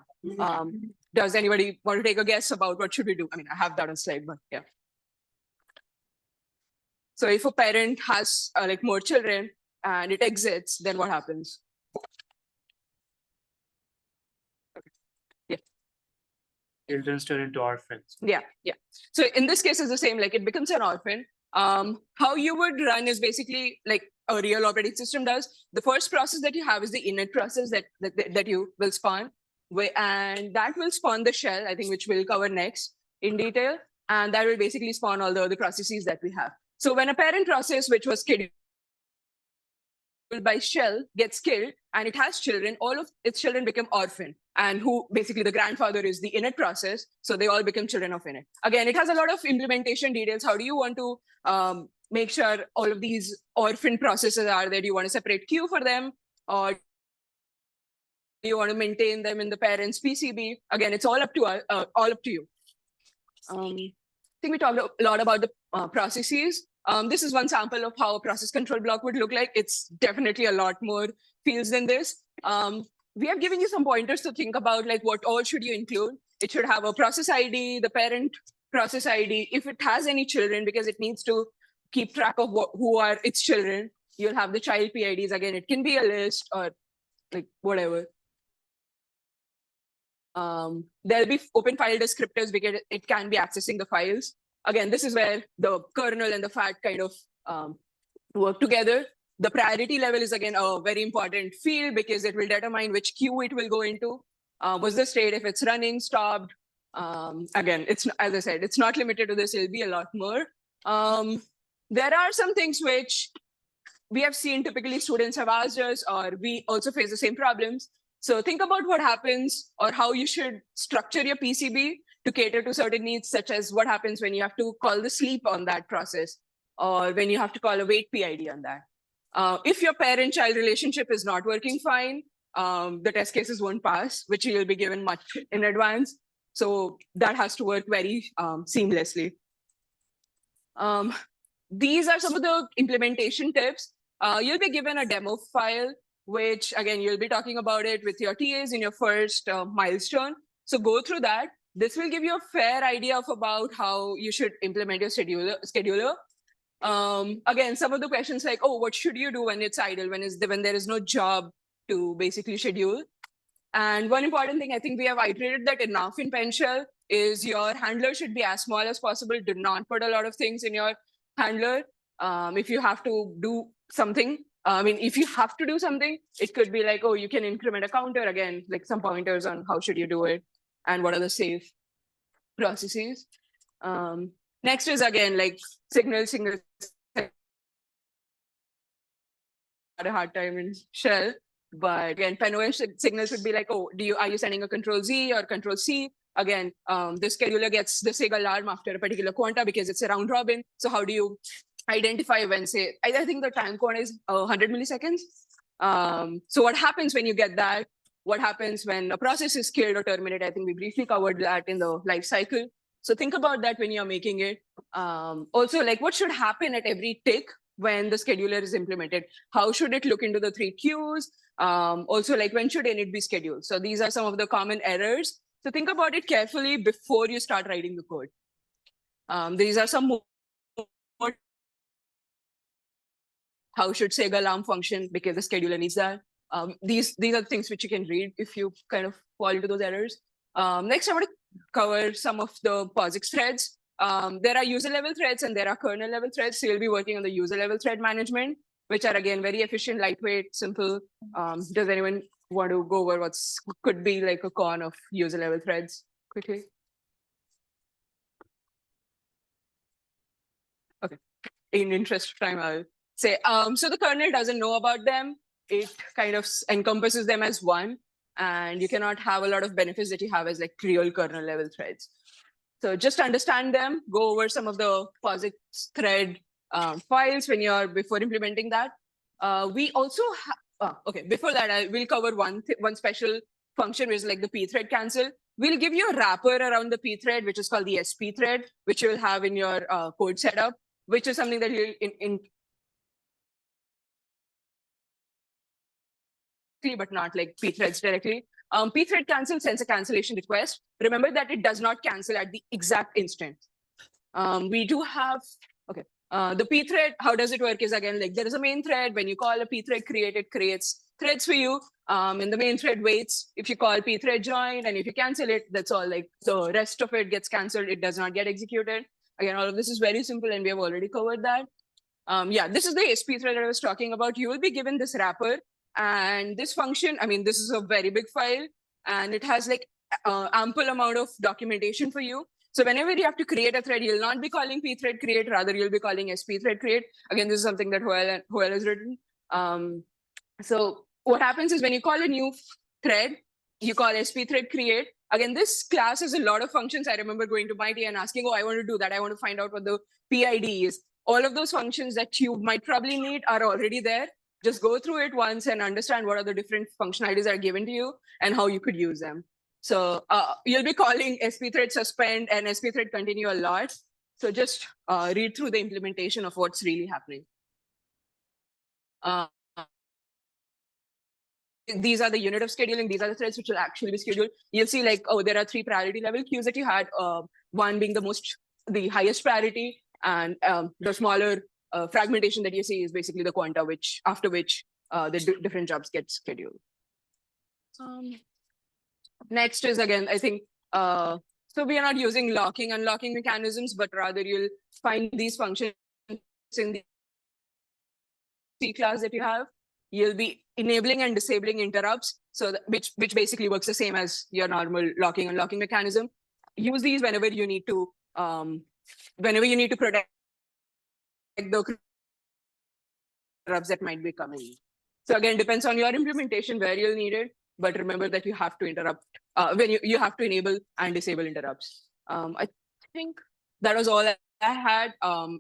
Does anybody want to take a guess about what should we do? I mean, I have that on slide, but yeah. So if a parent has like more children and it exits, then what happens? Okay. Yeah. Children turn into orphans. Yeah. So in this case, it's the same. Like it becomes an orphan. How you would run is basically like a real operating system does. The first process that you have is the init process that you will spawn, and that will spawn the shell, I think, which we'll cover next in detail, and that will basically spawn all the other processes that we have. So when a parent process, which was scheduled by shell gets killed and it has children, all of its children become orphan, and who basically the grandfather is the init process. So they all become children of init. Again, it has a lot of implementation details. How do you want to make sure all of these orphan processes are there? Do you want a separate queue for them, or do you want to maintain them in the parent's PCB? Again, it's all up to you. I think we talked a lot about the processes. This is one sample of how a process control block would look like. It's definitely a lot more fields than this. We have given you some pointers to think about, like what all should you include. It should have a process ID, the parent process ID, if it has any children, because it needs to keep track of who are its children. You'll have the child PIDs. Again, it can be a list or like whatever. There'll be open file descriptors because it can be accessing the files. Again, this is where the kernel and the FAT kind of work together. The priority level is again a very important field because it will determine which queue it will go into. Was the state, if it's running, stopped. Again, it's, as I said, it's not limited to this, it'll be a lot more. There are some things which we have seen typically students have asked us, or we also face the same problems. So think about what happens or how you should structure your PCB to cater to certain needs, such as what happens when you have to call the sleep on that process, or when you have to call a wait PID on that. If your parent-child relationship is not working fine, the test cases won't pass, which you'll be given much in advance. So that has to work very seamlessly. These are some of the implementation tips. You'll be given a demo file, which again, you'll be talking about it with your TAs in your first milestone. So go through that. This will give you a fair idea of about how you should implement your scheduler. Again, some of the questions like, oh, what should you do when it's idle, when there is no job to basically schedule? And one important thing, I think we have iterated that enough in PenShell, is your handler should be as small as possible. Do not put a lot of things in your handler. If you have to do something, if you have to do something, it could be like, oh, you can increment a counter, again, like some pointers on how should you do it and what are the safe processes. Next is again, like signal. Had a hard time in shell, but again, PenOS signals would be like, oh, are you sending a control Z or control C? Again, the scheduler gets the SIG alarm after a particular quanta because it's a round robin. So how do you identify when, say, I think the time quanta is 100 milliseconds. So what happens when you get that? What happens when a process is killed or terminated? I think we briefly covered that in the life cycle. So think about that when you're making it. Also, like what should happen at every tick when the scheduler is implemented? How should it look into the 3 queues? Also, like when should init be scheduled? So these are some of the common errors. So think about it carefully before you start writing the code. These are some more. How should SIG alarm function, because the scheduler needs that. These are things which you can read if you kind of fall into those errors. Next, I want to cover some of the POSIX threads. There are user level threads and there are kernel level threads. So you'll be working on the user level thread management, which are again very efficient, lightweight, simple. Does anyone want to go over what's could be like a con of user level threads quickly? Okay, in interest of time, I'll say, so the kernel doesn't know about them. It kind of encompasses them as one, and you cannot have a lot of benefits that you have as like real kernel level threads. So just understand them, go over some of the POSIX thread files before implementing that. We also before that, I will cover one special function, which is like the pthread cancel. We'll give you a wrapper around the pthread, which is called the SP thread, which you will have in your code setup, which is something that you'll but not like pthreads directly. Pthread cancel sends a cancellation request. Remember that it does not cancel at the exact instant. We do have, the pthread, how does it work is again, like there is a main thread. When you call a pthread create, it creates threads for you. And the main thread waits. If you call pthread join, and if you cancel it, that's all, like the rest of it gets canceled. It does not get executed. Again, all of this is very simple and we have already covered that. This is the SP thread that I was talking about. You will be given this wrapper. And this function, this is a very big file and it has like ample amount of documentation for you. So whenever you have to create a thread, you'll not be calling pthread create, rather you'll be calling SP thread create. Again, this is something that Joel has written. So what happens is when you call a new thread, you call SP thread create. Again, this class has a lot of functions. I remember going to Mighty and asking, oh, I want to do that. I want to find out what the PID is. All of those functions that you might probably need are already there. Just go through it once and understand what are the different functionalities that are given to you and how you could use them. So you'll be calling SP thread suspend and SP thread continue a lot. So just read through the implementation of what's really happening. These are the unit of scheduling. These are the threads which will actually be scheduled. You'll see like, oh, there are 3 priority level queues that you had. One being the highest priority, and the smaller fragmentation that you see is basically the quanta, after which the different jobs get scheduled. Next is again, I think, so we are not using locking, unlocking mechanisms, but rather you'll find these functions in the C class that you have. You'll be enabling and disabling interrupts, so that, which basically works the same as your normal locking, unlocking mechanism. Use these whenever you need to protect the interrupts that might be coming. So again, depends on your implementation where you'll need it, but remember that you have to interrupt when you have to enable and disable interrupts. I think that was all I had.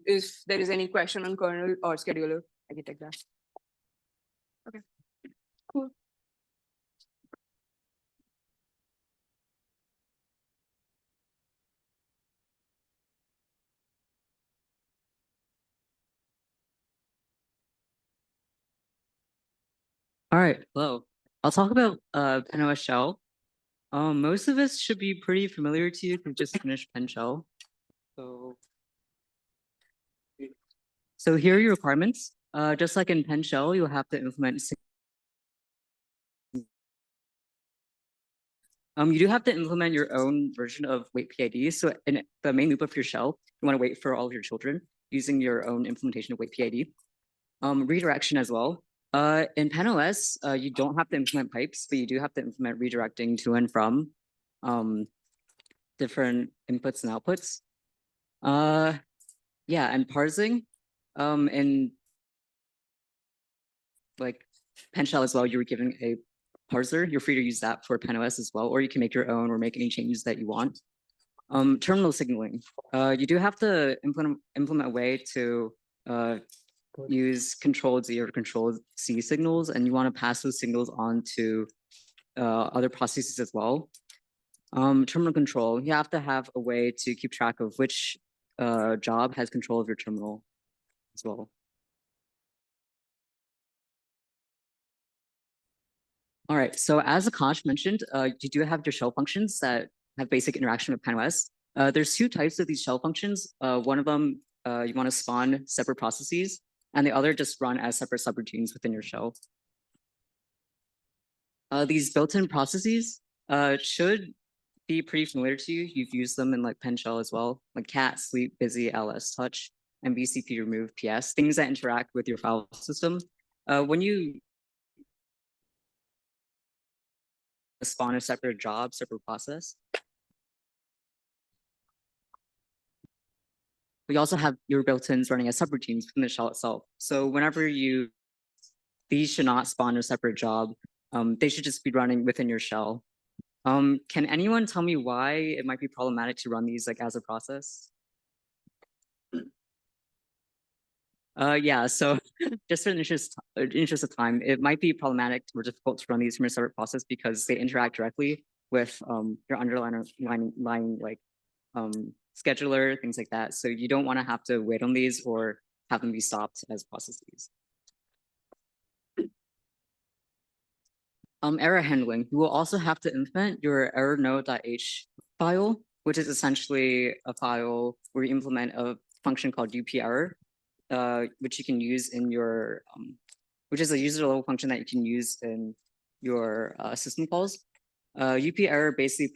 If there is any question on kernel or scheduler, I can take that. Okay, cool. All right, hello. I'll talk about PenOS Shell. Most of us should be pretty familiar to you if you just finished Pen Shell. So here are your requirements. Just like in Pen Shell, you'll have to implement you do have to implement your own version of wait PID. So in the main loop of your shell, you want to wait for all of your children using your own implementation of wait PID. Redirection as well. In PenOS, you don't have to implement pipes, but you do have to implement redirecting to and from different inputs and outputs. Yeah, and parsing. In like Pen Shell as well, you were given a parser. You're free to use that for PenOS as well, or you can make your own or make any changes that you want. Terminal signaling. You do have to implement a way to use control Z or control C signals, and you want to pass those signals on to other processes as well. Terminal control. You have to have a way to keep track of which job has control of your terminal as well. All right, so as Akash mentioned, you do have your shell functions that have basic interaction with PenOS. There's 2 types of these shell functions. One of them, you want to spawn separate processes, and the other just run as separate subroutines within your shell. These built-in processes should be pretty familiar to you. You've used them in like Pen Shell as well, like cat, sleep, busy, ls, touch, and BCP, remove, ps, things that interact with your file system. When you spawn a separate job, separate process, we also have your built-ins running as subroutines within the shell itself. So whenever these should not spawn a separate job, they should just be running within your shell. Can anyone tell me why it might be problematic to run these like as a process? Yeah, so just in the interest of time, it might be problematic or difficult to run these from a separate process because they interact directly with your underlying like scheduler, things like that. So you don't want to have to wait on these or have them be stopped as processes. Error handling. You will also have to implement your error node.h file, which is essentially a file where you implement a function called UPerror, which you can use in your, which is a user level function that you can use in your system calls. UPerror basically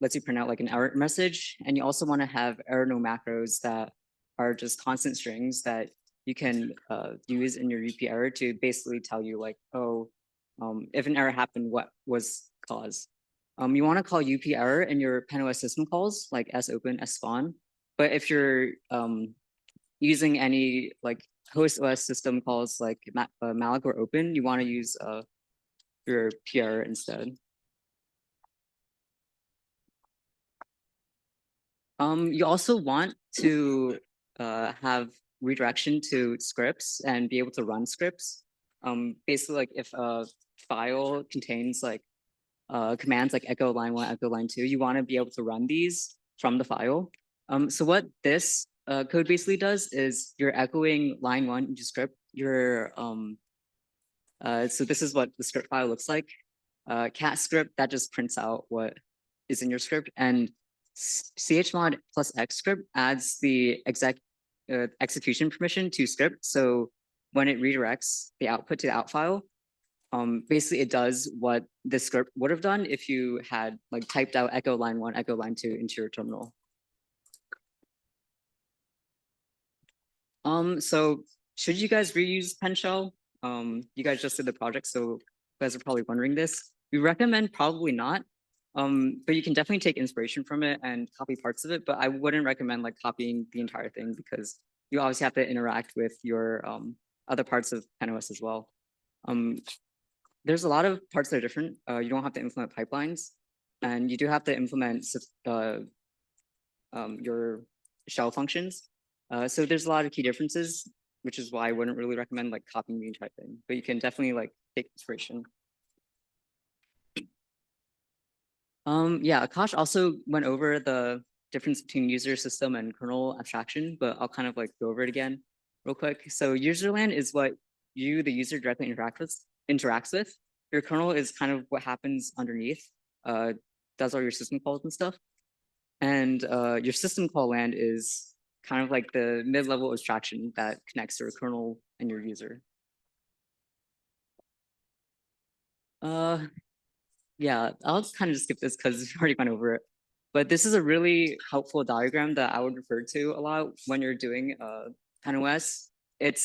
lets you print out like an error message, and you also want to have error no macros that are just constant strings that you can use in your UPerror to basically tell you like, oh, if an error happened, what was cause? You want to call UPerror in your PenOS system calls like sopen, spawn. But if your using any like host OS system calls like malloc or open, you want to use your PR instead. You also want to have redirection to scripts and be able to run scripts. Basically, like if a file contains like commands like echo line 1, echo line 2, you want to be able to run these from the file. So what this code basically does is you're echoing line 1 into script. So this is what the script file looks like. Cat script that just prints out what is in your script, and chmod plus x script adds the execution permission to script. So when it redirects the output to the out file, basically it does what the script would have done if you had like typed out echo line 1, echo line 2 into your terminal. So should you guys reuse PenShell? You guys just did the project, so you guys are probably wondering this. We recommend probably not. But you can definitely take inspiration from it and copy parts of it, but I wouldn't recommend like copying the entire thing because you obviously have to interact with your other parts of PenOS as well. There's a lot of parts that are different. You don't have to implement pipelines, and you do have to implement your shell functions. So there's a lot of key differences, which is why I wouldn't really recommend like copying the entire thing, but you can definitely like take inspiration. Yeah, Akash also went over the difference between user system and kernel abstraction, but I'll kind of like go over it again real quick. So userland is what you, the user, directly interacts with. Your kernel is kind of what happens underneath, does all your system calls and stuff. And your system call land is kind of like the mid-level abstraction that connects your kernel and your user. Yeah, I'll just kind of skip this because we've already gone over it. But this is a really helpful diagram that I would refer to a lot when you're doing PenOS. It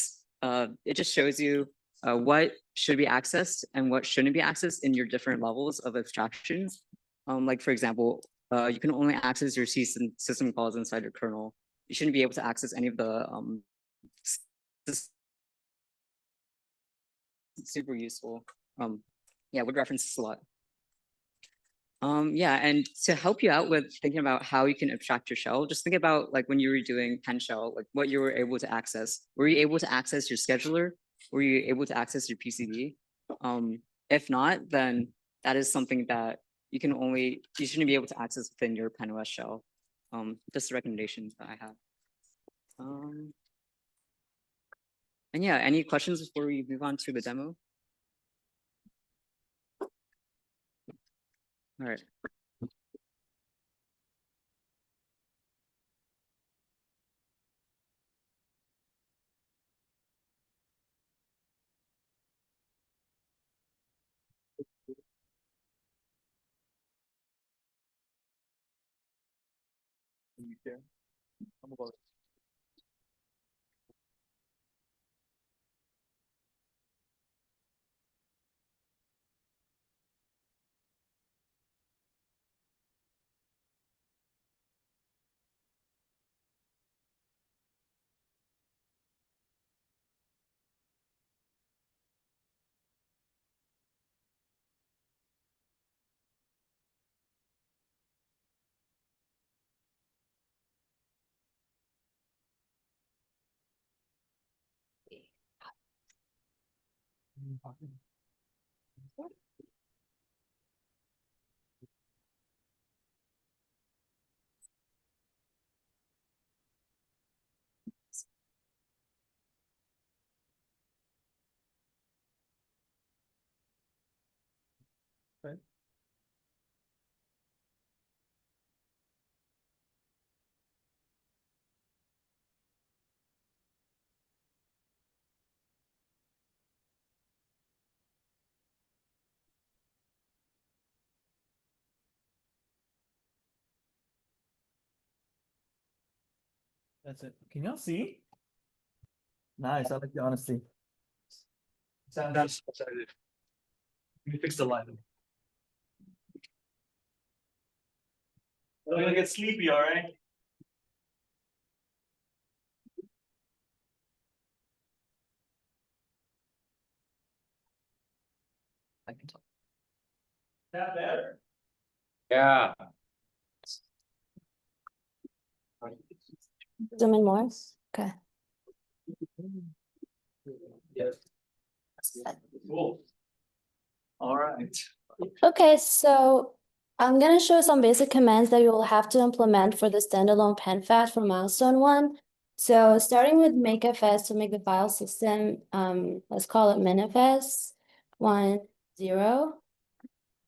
just shows you what should be accessed and what shouldn't be accessed in your different levels of abstractions. Like for example, you can only access your system calls inside your kernel. You shouldn't be able to access any of the super useful. Yeah, would reference this a lot. Yeah, and to help you out with thinking about how you can abstract your shell, just think about like when you were doing PenShell, like what you were able to access. Were you able to access your scheduler? Were you able to access your PCB? If not, then that is something that you shouldn't be able to access within your PenOS shell. Just a recommendation that I have. And yeah, any questions before we move on to the demo? All right. That's it. Can y'all see? Nice, I like the honesty. That's what I did. Let me fix the lighting. I'm gonna get sleepy, all right? I can talk. That better. Yeah. Zoom in more. Okay. Yes. Cool. All right. Okay, so I'm gonna show some basic commands that you will have to implement for the standalone PenFat for milestone 1. So starting with makefs to make the file system, let's call it minifs 1, 0.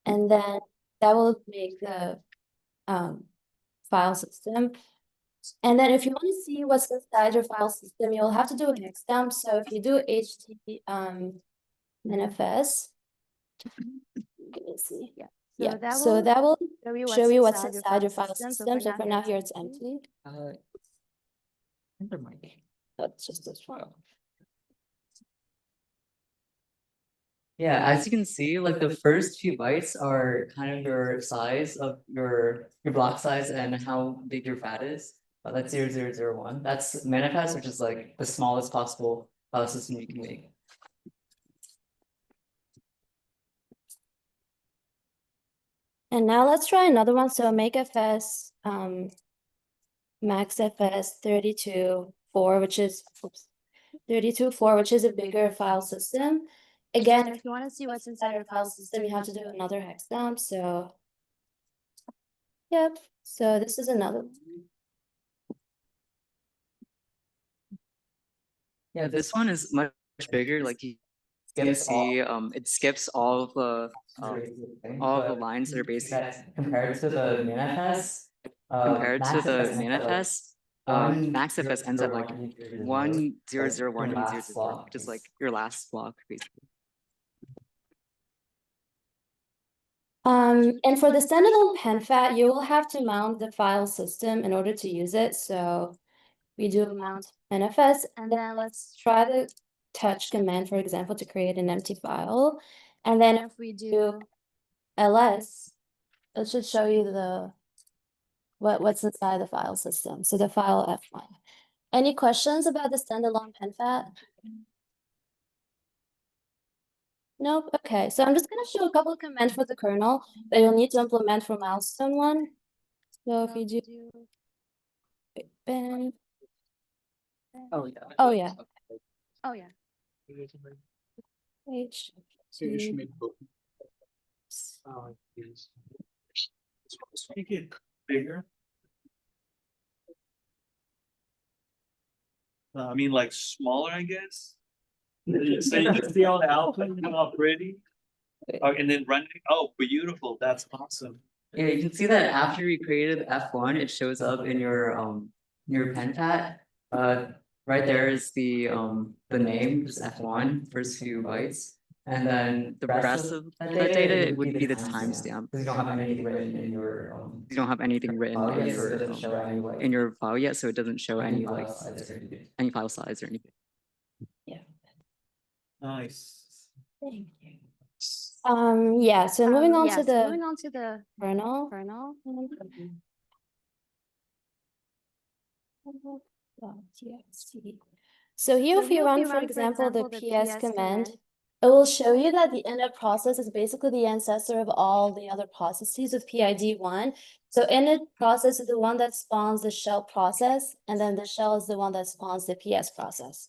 And then that will make the file system. And then if you want to see what's inside your file system, you'll have to do a hex dump. So if you do ht manifest, let me see. Yeah, so that will show you what's inside your file system. So for now here it's empty. I think there might be. That's just this file. Yeah, as you can see, like the first few bytes are kind of your size of your block size and how big your fat is. That's 0001. That's manifest, which is like the smallest possible file system you can make. And now let's try another one. So makefs maxfs 32.4, which is 32.4, which is a bigger file system. Again, if you want to see what's inside your file system, you have to do another hex dump. So, yep. So this is another one. Yeah, this one is much bigger. Like you can see, it skips all of the lines that are basically compared to the manifest. manifest. Maxfs ends at like 1001 and 004, which is like your last block basically. And for the standalone PenFat, you will have to mount the file system in order to use it. So we do mount manifest, and then let's try the touch command, for example, to create an empty file. And then if we do ls, it should show you the what's inside the file system. So the file f1. Any questions about the standalone PenFat? Nope. Okay, so I'm just going to show a couple of commands for the kernel that you'll need to implement for milestone 1. So if you do bin, Oh yeah. oh yeah, Oh, yeah. h Make it bigger. I mean, like smaller, I guess. So you can see all the output, how pretty. And then running, oh, beautiful, that's awesome. Yeah, you can see that after you created F1, it shows up in your PenFat. Right there is the name, just F1, first few bytes. And then the rest of that data, it would be the timestamp. Because you don't have anything written in your You don't have anything written file in yet, so it doesn't show any like your file yet, so it doesn't show any like size or anything. any file size or anything. Nice. Thank you. Yeah, so moving on to the kernel. So here, if you run, for example, the ps command, it will show you that the init process is basically the ancestor of all the other processes of PID1. So init process is the one that spawns the shell process, and then the shell is the one that spawns the PS process.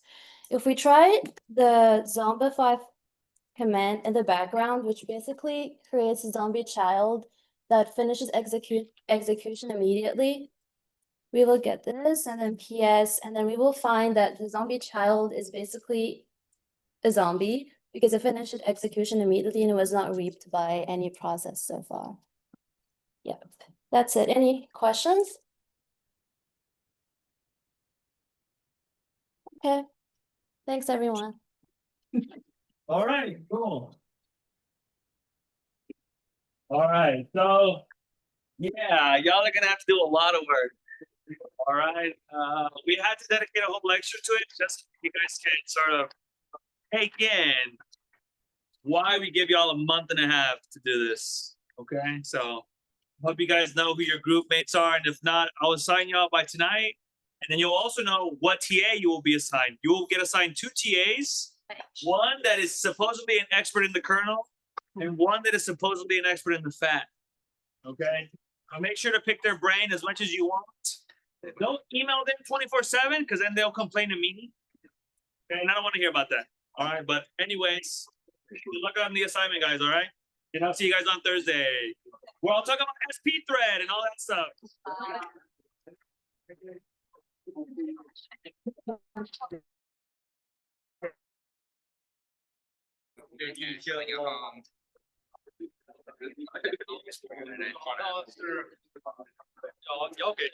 If we try the zombify command in the background, which basically creates a zombie child that finishes execution immediately, we will get this, and then PS, and then we will find that the zombie child is basically a zombie because it finished execution immediately and it was not reaped by any process so far. Yep, that's it. Any questions? Okay, thanks everyone. All right, cool. All right, so yeah, y'all are gonna have to do a lot of work. All right, we had to dedicate a whole lecture to it just so you guys can sort of take in why we give y'all a month and a half to do this. Okay, so hope you guys know who your group mates are, and if not, I'll assign y'all by tonight, and then you'll also know what TA you will be assigned. You will get assigned 2 TAs. One that is supposedly an expert in the kernel, and one that is supposedly an expert in the fat. Okay? Now make sure to pick their brain as much as you want. Don't email them 24/7 because then they'll complain to me. Okay, and I don't want to hear about that. All right, but anyways, good luck on the assignment, guys. All right, and I'll see you guys on Thursday. We're all talking about SP thread and all that stuff. Okay.